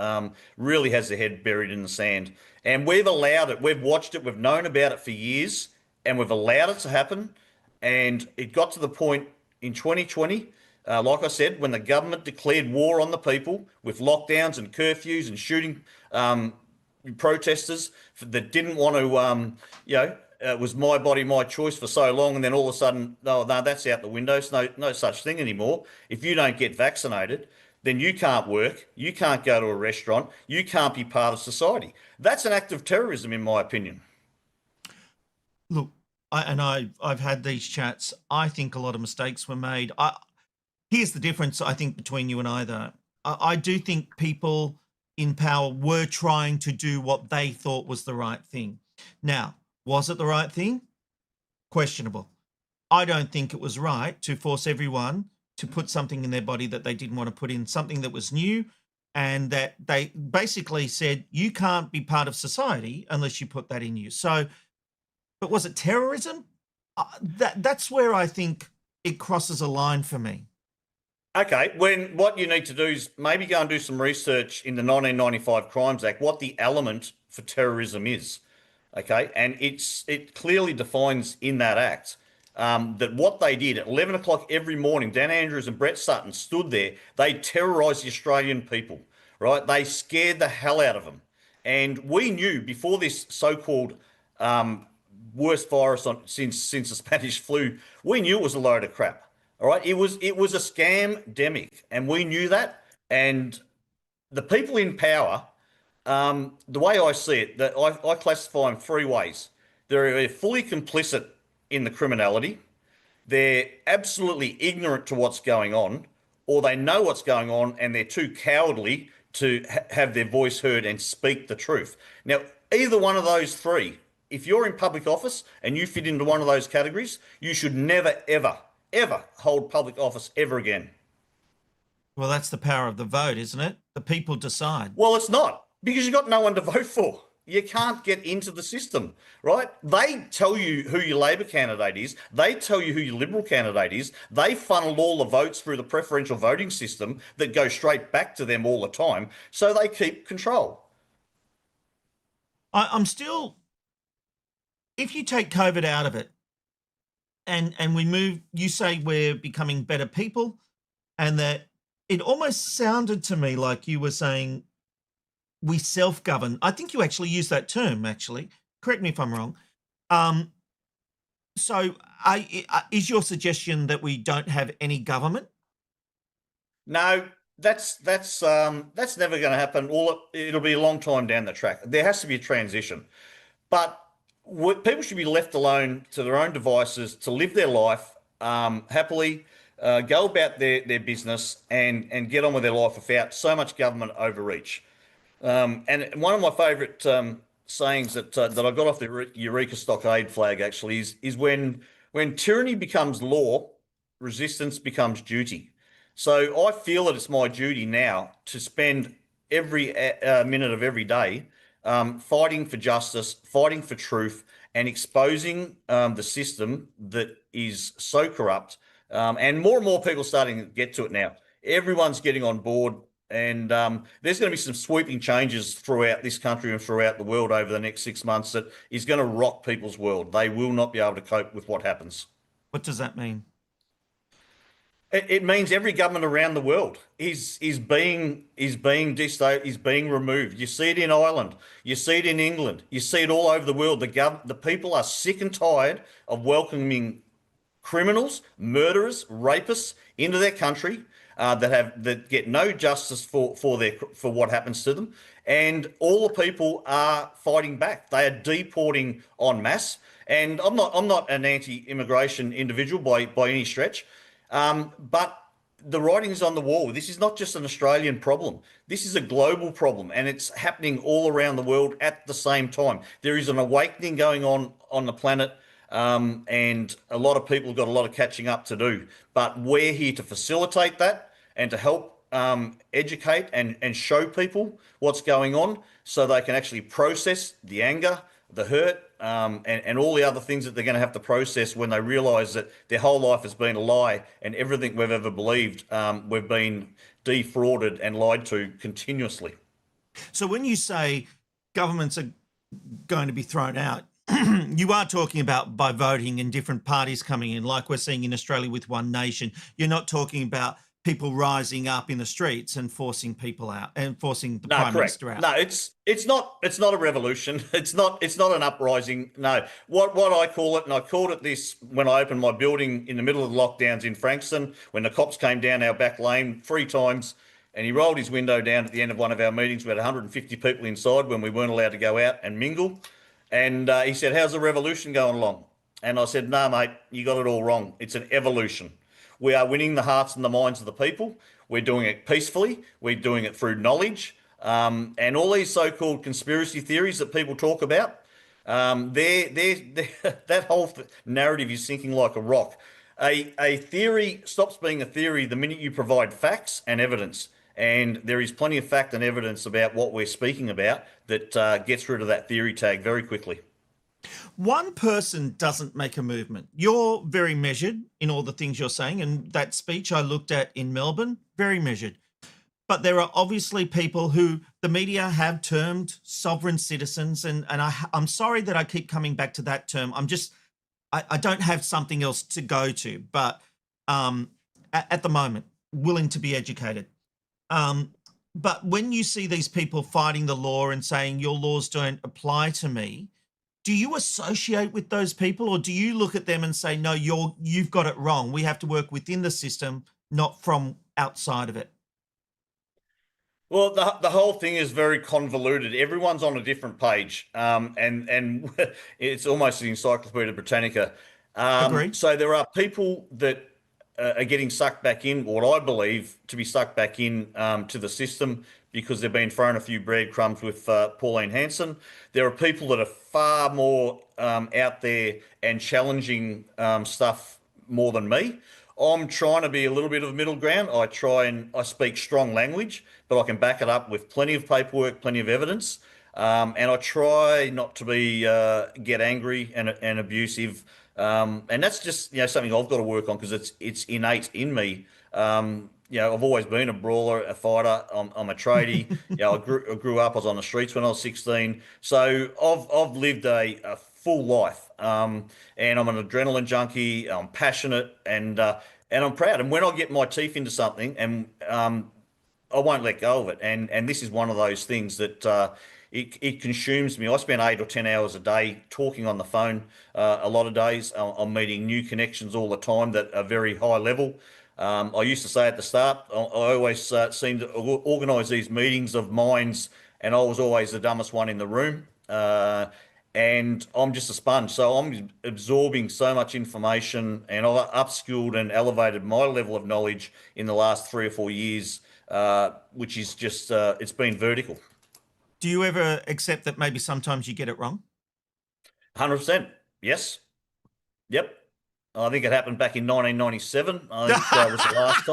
really has their head buried in the sand. And we've allowed it, we've watched it, we've known about it for years, and we've allowed it to happen. And it got to the point in 2020, like I said, when the government declared war on the people with lockdowns and curfews and shooting protesters that didn't want to, you know, it was my body, my choice for so long, and then all of a sudden, no, that's out the window. It's no such thing anymore. If you don't get vaccinated, then you can't work, you can't go to a restaurant, you can't be part of society. That's an act of terrorism, in my opinion. Look, I've had these chats. I think a lot of mistakes were made. Here's the difference, I think, between you and I, though. I do think people in power were trying to do what they thought was the right thing. Now, was it the right thing? Questionable. I don't think it was right to force everyone to put something in their body that they didn't want to put in, something that was new, and that they basically said, you can't be part of society unless you put that in you. So, but was it terrorism? That's where I think it crosses a line for me. Okay, what you need to do is maybe go and do some research in the 1995 Crimes Act, what the element for terrorism is. Okay, and it clearly defines in that act that what they did at 11 o'clock every morning, Dan Andrews and Brett Sutton stood there. They terrorised the Australian people, right? They scared the hell out of them. And we knew before this so-called worst virus since the Spanish flu, we knew it was a load of crap. All right, it was a scam-demic, and we knew that. And the people in power, the way I see it, that I classify them three ways. They're fully complicit in the criminality, they're absolutely ignorant to what's going on, or they know what's going on and they're too cowardly to have their voice heard and speak the truth. Now, either one of those three, if you're in public office and you fit into one of those categories, you should never, ever ever hold public office ever again. Well, that's the power of the vote, isn't it? The people decide. Well, it's not, because you've got no one to vote for. You can't get into the system, right? They tell you who your Labor candidate is. They tell you who your Liberal candidate is. They funnel all the votes through the preferential voting system that go straight back to them all the time. So they keep control. I'm still, if you take COVID out of it and we move, you say we're becoming better people, and that it almost sounded to me like you were saying we self-govern. I think you actually used that term, actually. Correct me if I'm wrong. So is your suggestion that we don't have any government? No, that's never going to happen. It'll be a long time down the track. There has to be a transition. But people should be left alone to their own devices to live their life happily, go about their business and get on with their life without so much government overreach. And one of my favourite sayings that I got off the Eureka Stockade flag actually is when tyranny becomes law, resistance becomes duty. So I feel that it's my duty now to spend every minute of every day fighting for justice, fighting for truth, and exposing the system that is so corrupt. And more people starting to get to it now. Everyone's getting on board. And there's going to be some sweeping changes throughout this country and throughout the world over the next 6 months that is going to rock people's world. They will not be able to cope with what happens. What does that mean? It means every government around the world is being removed. You see it in Ireland, you see it in England, you see it all over the world. The people are sick and tired of welcoming criminals, murderers, rapists into their country. That get no justice for what happens to them, and all the people are fighting back. They are deporting en masse, and I'm not an anti-immigration individual by any stretch, but the writing's on the wall. This is not just an Australian problem. This is a global problem, and it's happening all around the world at the same time. There is an awakening going on the planet. And a lot of people have got a lot of catching up to do, but we're here to facilitate that and to help educate and show people what's going on so they can actually process the anger, the hurt, and all the other things that they're going to have to process when they realise that their whole life has been a lie and everything we've ever believed, we've been defrauded and lied to continuously. So when you say governments are going to be thrown out, you are talking about by voting and different parties coming in, like we're seeing in Australia with One Nation. You're not talking about people rising up in the streets and forcing people out and forcing the Prime Minister out. No, it's not a revolution. It's not an uprising. No, what I call it, and I called it this when I opened my building in the middle of the lockdowns in Frankston, when the cops came down our back lane 3 times, and he rolled his window down at the end of one of our meetings. We had 150 people inside when we weren't allowed to go out and mingle. And he said, "How's the revolution going along?" And I said, "No, mate, you got it all wrong. It's an evolution. We are winning the hearts and the minds of the people. We're doing it peacefully. We're doing it through knowledge." And all these so-called conspiracy theories that people talk about, that whole narrative is sinking like a rock. A theory stops being a theory the minute you provide facts and evidence. And there is plenty of fact and evidence about what we're speaking about that gets rid of that theory tag very quickly. One person doesn't make a movement. You're very measured in all the things you're saying. And that speech I looked at in Melbourne, very measured. But there are obviously people who the media have termed sovereign citizens. And I'm sorry that I keep coming back to that term. I don't have something else to go to. But at the moment, willing to be educated. But when you see these people fighting the law and saying your laws don't apply to me, do you associate with those people, or do you look at them and say, no, you've got it wrong? We have to work within the system, not from outside of it. Well, the whole thing is very convoluted. Everyone's on a different page, and it's almost an Encyclopedia Britannica. Agreed. So there are people that are getting sucked back in, what I believe to be sucked back in to the system because they've been thrown a few breadcrumbs with Pauline Hanson. There are people that are far more out there and challenging stuff more than me. I'm trying to be a little bit of a middle ground. I speak strong language, but I can back it up with plenty of paperwork, plenty of evidence. And I try not to be get angry and abusive. And that's just something I've got to work on because it's innate in me. I've always been a brawler, a fighter. I'm a tradie. I grew up. I was on the streets when I was 16. So I've lived a full life. And I'm an adrenaline junkie. I'm passionate and I'm proud. And when I get my teeth into something, and I won't let go of it. And this is one of those things that it consumes me. I spend 8 or 10 hours a day talking on the phone. A lot of days, I'm meeting new connections all the time that are very high level. I used to say at the start, I always seemed to organise these meetings of minds, and I was always the dumbest one in the room. And I'm just a sponge, so I'm absorbing so much information, and I've upskilled and elevated my level of knowledge in the last 3 or 4 years, which is just it's been vertical. Do you ever accept that maybe sometimes you get it wrong? 100%. Yes. Yep. I think it happened back in 1997. I think that was the last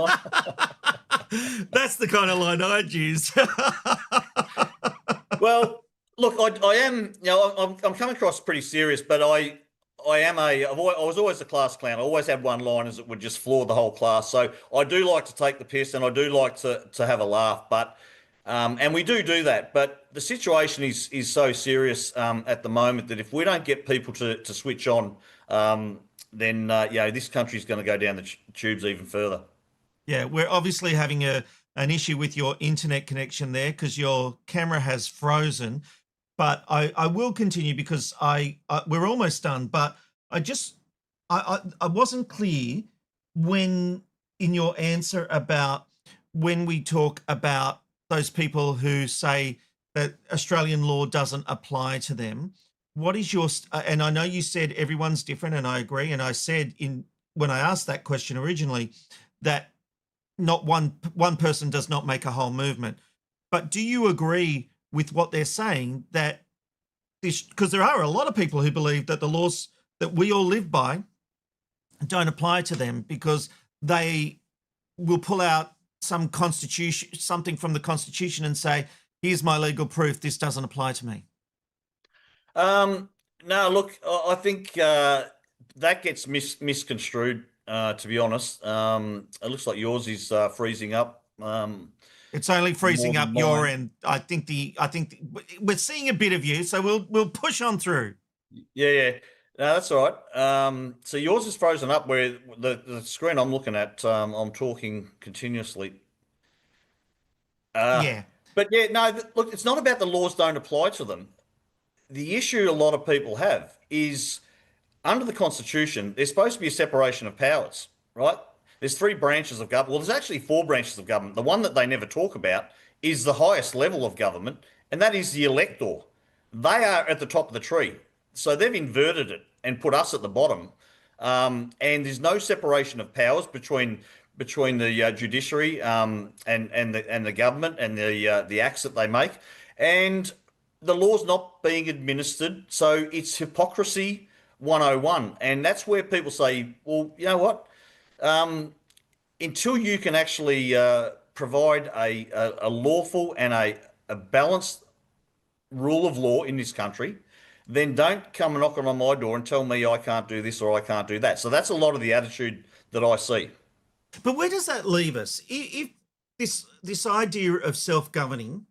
time. That's the kind of line I'd use. Well, look, I am, I'm coming across pretty serious, but I was always a class clown. I always had one-liners that would just floor the whole class. So I do like to take the piss, and I do like to have a laugh, but and we do that. But the situation is so serious at the moment that if we don't get people to switch on, then this country is going to go down the tubes even further. Yeah, we're obviously having an issue with your internet connection there because your camera has frozen. But I will continue because we're almost done. But I wasn't clear when in your answer about when we talk about those people who say that Australian law doesn't apply to them. What is your, and I know you said everyone's different, and I agree. And I said when I asked that question originally that not one person does not make a whole movement. But do you agree with what they're saying that this, because there are a lot of people who believe that the laws that we all live by don't apply to them because they will pull out something from the Constitution and say, here's my legal proof, this doesn't apply to me? No, look, I think that gets misconstrued, to be honest. It looks like yours is freezing up. It's only freezing up your end. I think we're seeing a bit of you, so we'll push on through. Yeah. No, that's all right. So yours is frozen up where the screen I'm looking at, I'm talking continuously. Yeah. But yeah, no, look, it's not about the laws don't apply to them. The issue a lot of people have is under the Constitution, there's supposed to be a separation of powers, right? There's 3 branches of government. Well, there's actually 4 branches of government. The one that they never talk about is the highest level of government, and that is the elector. They are at the top of the tree. So they've inverted it and put us at the bottom. And there's no separation of powers between the judiciary and the government and the acts that they make. And the law's not being administered. So it's hypocrisy 101. And that's where people say, well, you know what? Until you can actually provide a lawful and a balanced rule of law in this country, then don't come knocking on my door and tell me I can't do this or I can't do that. So that's a lot of the attitude that I see. But where does that leave us? If this idea of self-governing,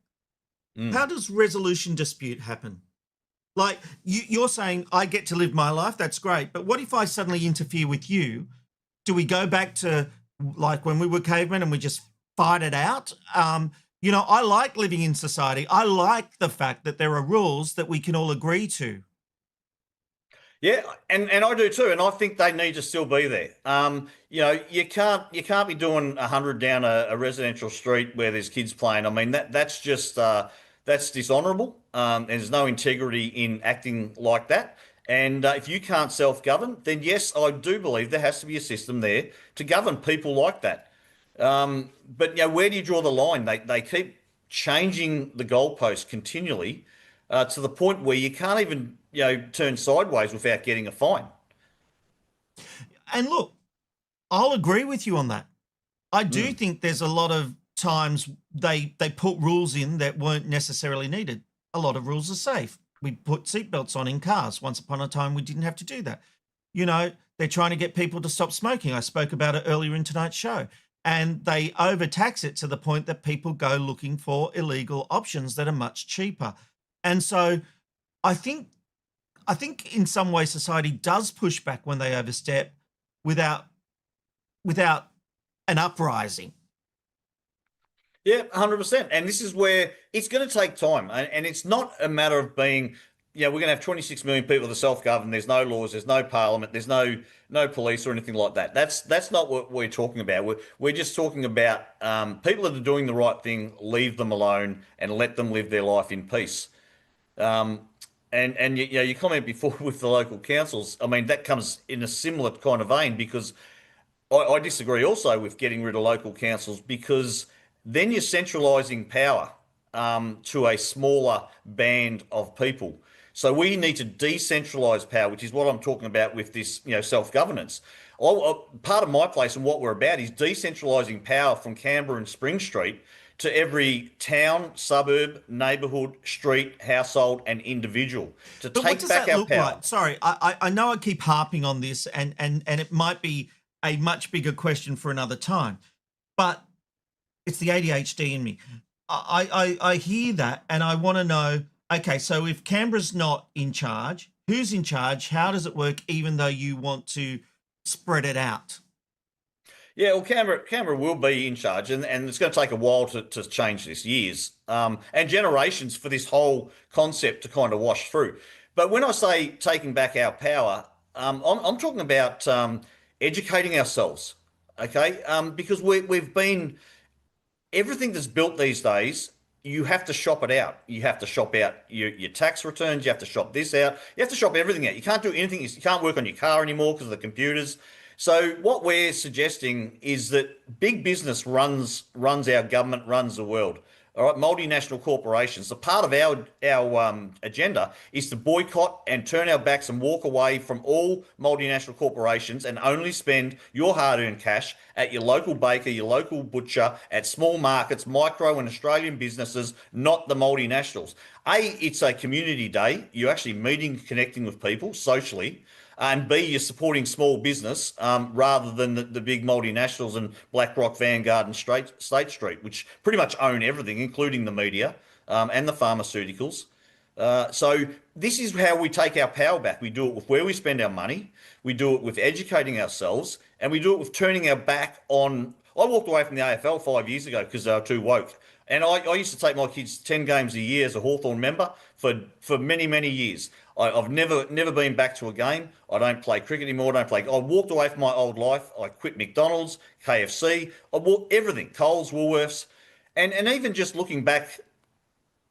how does resolution dispute happen? Like you're saying, I get to live my life, that's great. But what if I suddenly interfere with you? Do we go back to like when we were cavemen and we just fight it out? I like living in society. I like the fact that there are rules that we can all agree to. Yeah, and I do too, and I think they need to still be there. You can't be doing 100 down a residential street where there's kids playing. I mean, that's just that's dishonourable. And there's no integrity in acting like that. And if you can't self-govern, then yes, I do believe there has to be a system there to govern people like that. But where do you draw the line? They keep changing the goalposts continually to the point where you can't even turn sideways without getting a fine. And look, I'll agree with you on that. I do think there's a lot of times they put rules in that weren't necessarily needed. A lot of rules are safe. We put seatbelts on in cars. Once upon a time, we didn't have to do that. You know, they're trying to get people to stop smoking. I spoke about it earlier in tonight's show. And they overtax it to the point that people go looking for illegal options that are much cheaper. And so I think in some way society does push back when they overstep without an uprising. Yeah, 100%. And this is where it's going to take time. And it's not a matter of being, we're going to have 26 million people that are self-governed. There's no laws, there's no parliament, there's no police or anything like that. That's not what we're talking about. We're just talking about people that are doing the right thing, leave them alone and let them live their life in peace. And your comment before with the local councils, I mean, that comes in a similar kind of vein, because I disagree also with getting rid of local councils, because then you're centralising power to a smaller band of people. So we need to decentralise power, which is what I'm talking about with this, self-governance. Part of my place and what we're about is decentralising power from Canberra and Spring Street to every town, suburb, neighbourhood, street, household and individual to But take what does back that our look power. like? Sorry, I know I keep harping on this, and it might be a much bigger question for another time, but it's the ADHD in me. I hear that, and I want to know, okay, so if Canberra's not in charge, who's in charge? How does it work, even though you want to spread it out? Yeah, well, Canberra will be in charge, and it's going to take a while to change this, years and generations for this whole concept to kind of wash through. But when I say taking back our power, I'm talking about educating ourselves, okay? Because we've been, everything that's built these days, you have to shop it out. You have to shop out your tax returns. You have to shop this out. You have to shop everything out. You can't do anything. You can't work on your car anymore because of the computers. So what we're suggesting is that big business runs our government, runs the world. All right, multinational corporations. So part of our agenda is to boycott and turn our backs and walk away from all multinational corporations and only spend your hard-earned cash at your local baker, your local butcher, at small markets, micro and Australian businesses, not the multinationals. It's a community day. You're actually meeting, connecting with people socially. And B, you're supporting small business rather than the big multinationals and BlackRock, Vanguard and State Street, which pretty much own everything, including the media and the pharmaceuticals. So this is how we take our power back. We do it with where we spend our money. We do it with educating ourselves, and we do it with turning our back on. I walked away from the AFL 5 years ago because they were too woke. And I used to take my kids 10 games a year as a Hawthorn member for many, many years. I've never been back to a game. I don't play cricket anymore. I walked away from my old life. I quit McDonald's, KFC. I walked everything, Coles, Woolworths. And even just looking back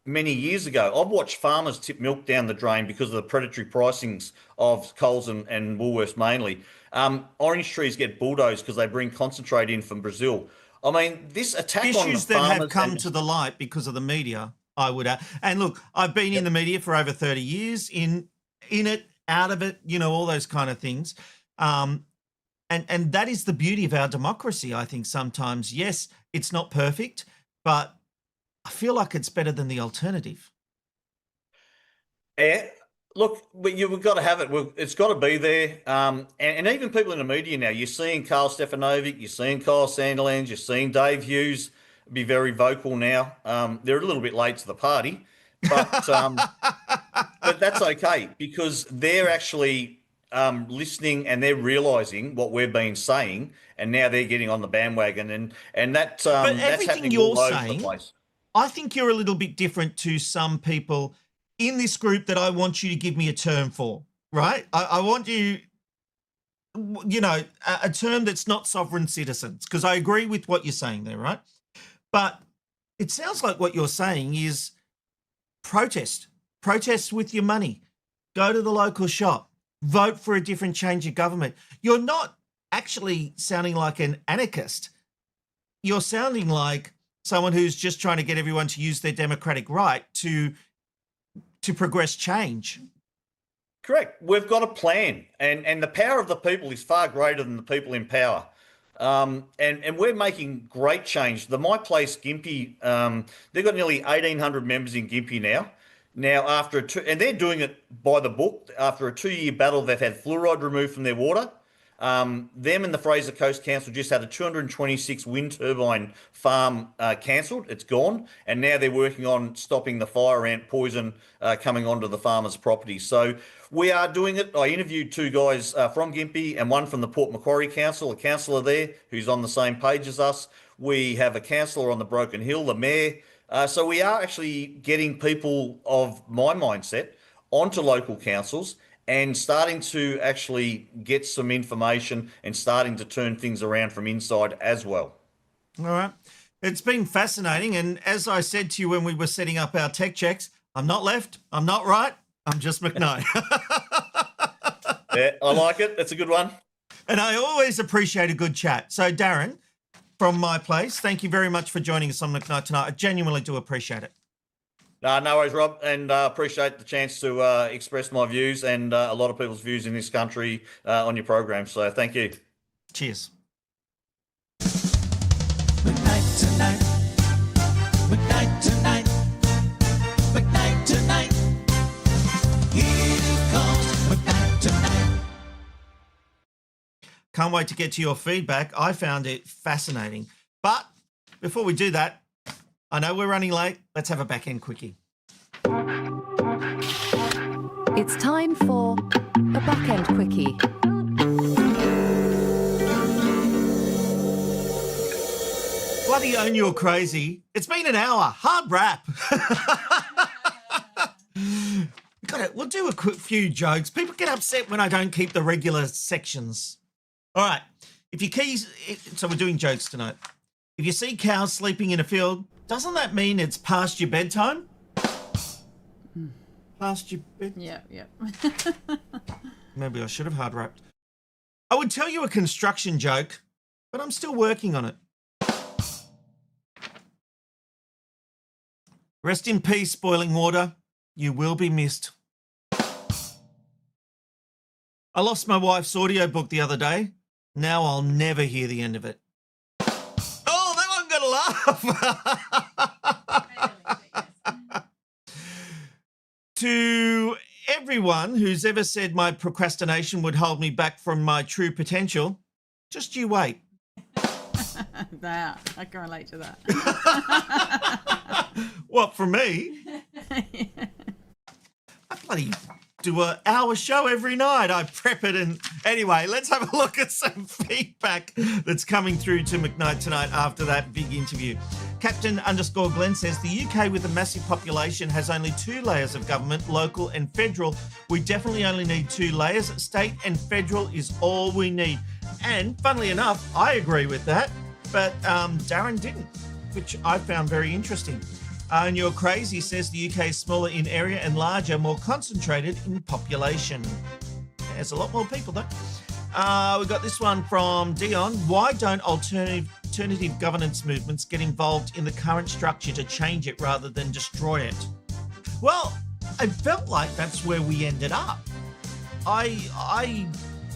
many years ago, I've watched farmers tip milk down the drain because of the predatory pricings of Coles and Woolworths mainly. Orange trees get bulldozed because they bring concentrate in from Brazil. I mean, this attack on Issues the that farmers have come to the light because of the media, I would add. And look, I've been in the media for over 30 years, in it, out of it, all those kind of things. And that is the beauty of our democracy, I think sometimes. Yes, it's not perfect, but I feel like it's better than the alternative. Yeah. Look, you've got to have it. It's got to be there. And even people in the media now, you're seeing Carl Stefanovic, you're seeing Kyle Sandilands, you're seeing Dave Hughes be very vocal now. They're a little bit late to the party, but but that's okay because they're actually listening and they're realising what we've been saying, and now they're getting on the bandwagon, and that's happening all over the place. I think you're a little bit different to some people in this group that I want you to give me a term for, right? I want you, a term that's not sovereign citizens, because I agree with what you're saying there, right? But it sounds like what you're saying is protest with your money, go to the local shop, vote for a different change of government. You're not actually sounding like an anarchist. You're sounding like someone who's just trying to get everyone to use their democratic right to progress change. Correct. We've got a plan, and the power of the people is far greater than the people in power. And we're making great change. The My Place Gympie, they've got nearly 1,800 members in Gympie now. Now, and they're doing it by the book. After a 2-year battle, they've had fluoride removed from their water. Them and the Fraser Coast Council just had a 226 wind turbine farm cancelled. It's gone. And now they're working on stopping the fire ant poison coming onto the farmers' property. So we are doing it. I interviewed 2 guys from Gympie and one from the Port Macquarie Council, a councillor there who's on the same page as us. We have a councillor on the Broken Hill, the mayor. So we are actually getting people of my mindset onto local councils and starting to actually get some information and starting to turn things around from inside as well. All right. It's been fascinating. And as I said to you when we were setting up our tech checks, I'm not left, I'm not right, I'm just McKnight. Yeah, I like it. That's a good one. And I always appreciate a good chat. So, Darren, from My Place, thank you very much for joining us on McKnight tonight. I genuinely do appreciate it. No worries, Rob, and appreciate the chance to express my views and a lot of people's views in this country on your program. So thank you. Cheers. McKnight tonight. McKnight tonight. McKnight tonight. Here comes McKnight tonight. Can't wait to get to your feedback. I found it fascinating. But before we do that, I know we're running late. Let's have a back-end quickie. It's time for a back-end quickie. Bloody own you're crazy. It's been an hour. Hard rap. We'll do a quick few jokes. People get upset when I don't keep the regular sections. All right. So we're doing jokes tonight. If you see cows sleeping in a field, doesn't that mean it's past your bedtime? Past your bedtime? Yeah. Maybe I should have hard rapped. I would tell you a construction joke, but I'm still working on it. Rest in peace, Boiling Water. You will be missed. I lost my wife's audiobook the other day. Now I'll never hear the end of it. Oh, that one got a laugh. To everyone who's ever said my procrastination would hold me back from my true potential, just you wait. That, I can relate to that. What, from me? Yeah. I bloody do an hour show every night. I prep it and... Anyway, let's have a look at some feedback that's coming through to McKnight tonight after that big interview. Captain_Glenn says, the UK with a massive population has only 2 layers of government, local and federal. We definitely only need 2 layers. State and federal is all we need. And funnily enough, I agree with that, but Darren didn't, which I found very interesting. And You're Crazy says the UK is smaller in area and larger, more concentrated in population. There's a lot more people though. We got this one from Dion. Why don't alternative governance movements get involved in the current structure to change it rather than destroy it? Well, I felt like that's where we ended up.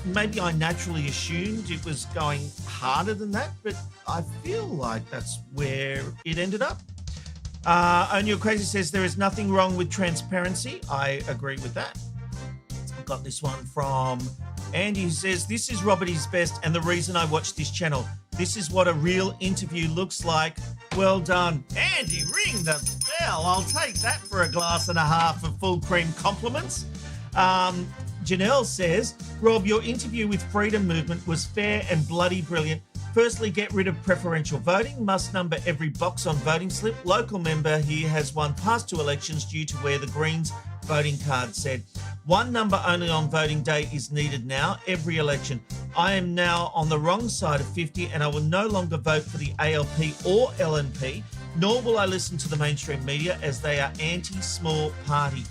Maybe I naturally assumed it was going harder than that, but I feel like that's where it ended up. You're Crazy says there is nothing wrong with transparency. I agree with that. I've got this one from Andy who says, this is Robert is best and the reason I watch this channel. This is what a real interview looks like. Well done. Andy, ring the bell. I'll take that for a glass and a half of full cream compliments. Janelle says, Rob, your interview with Freedom Movement was fair and bloody brilliant. Firstly, get rid of preferential voting. Must number every box on voting slip. Local member here has won past 2 elections due to where the Greens voting card said. 1 number only on voting day is needed now, every election. I am now on the wrong side of 50 and I will no longer vote for the ALP or LNP, nor will I listen to the mainstream media as they are anti-small party.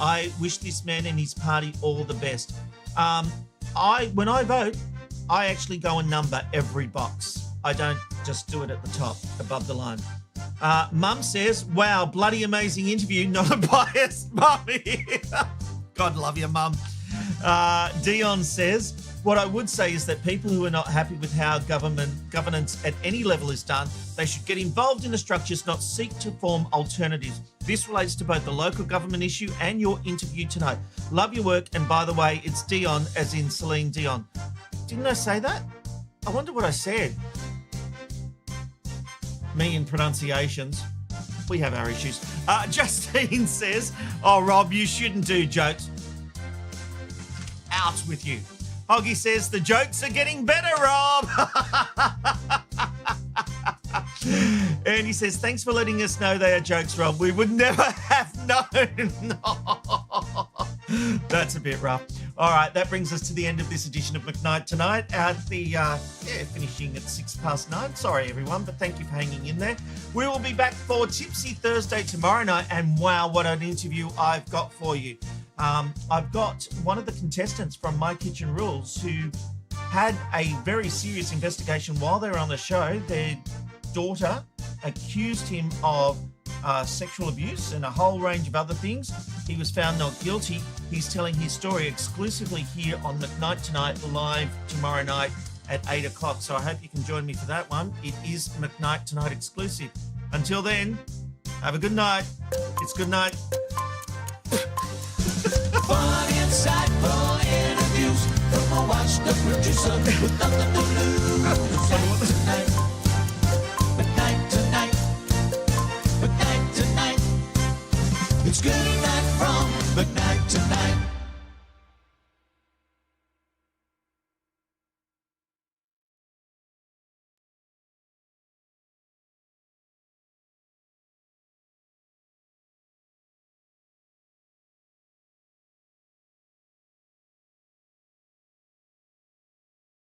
I wish this man and his party all the best. When I vote, I actually go and number every box. I don't just do it at the top, above the line. Mum says, wow, bloody amazing interview, not a biased mum here. God love you, Mum. Dion says, What I would say is that people who are not happy with how governance at any level is done, they should get involved in the structures, not seek to form alternatives. This relates to both the local government issue and your interview tonight. Love your work, and by the way, it's Dion, as in Celine Dion. Didn't I say that? I wonder what I said. Me and pronunciations. We have our issues. Justine says, oh, Rob, you shouldn't do jokes. Out with you. Hoggy says, the jokes are getting better, Rob. And he says, thanks for letting us know they are jokes, Rob. We would never have known. That's a bit rough. All right, that brings us to the end of this edition of McKnight Tonight. Finishing at 9:06. Sorry, everyone, but thank you for hanging in there. We will be back for Tipsy Thursday tomorrow night, and wow, what an interview I've got for you. I've got one of the contestants from My Kitchen Rules who had a very serious investigation while they were on the show. Their daughter accused him of sexual abuse and a whole range of other things. He was found not guilty. He's telling his story exclusively here on McKnight Tonight, live tomorrow night at 8 o'clock. So I hope you can join me for that one. It is McKnight Tonight exclusive. Until then, have a good night. It's good night. Fun, insightful interviews from a washed-up producer with nothing to lose. Tonight, McKnight Tonight, McKnight Tonight. It's good night from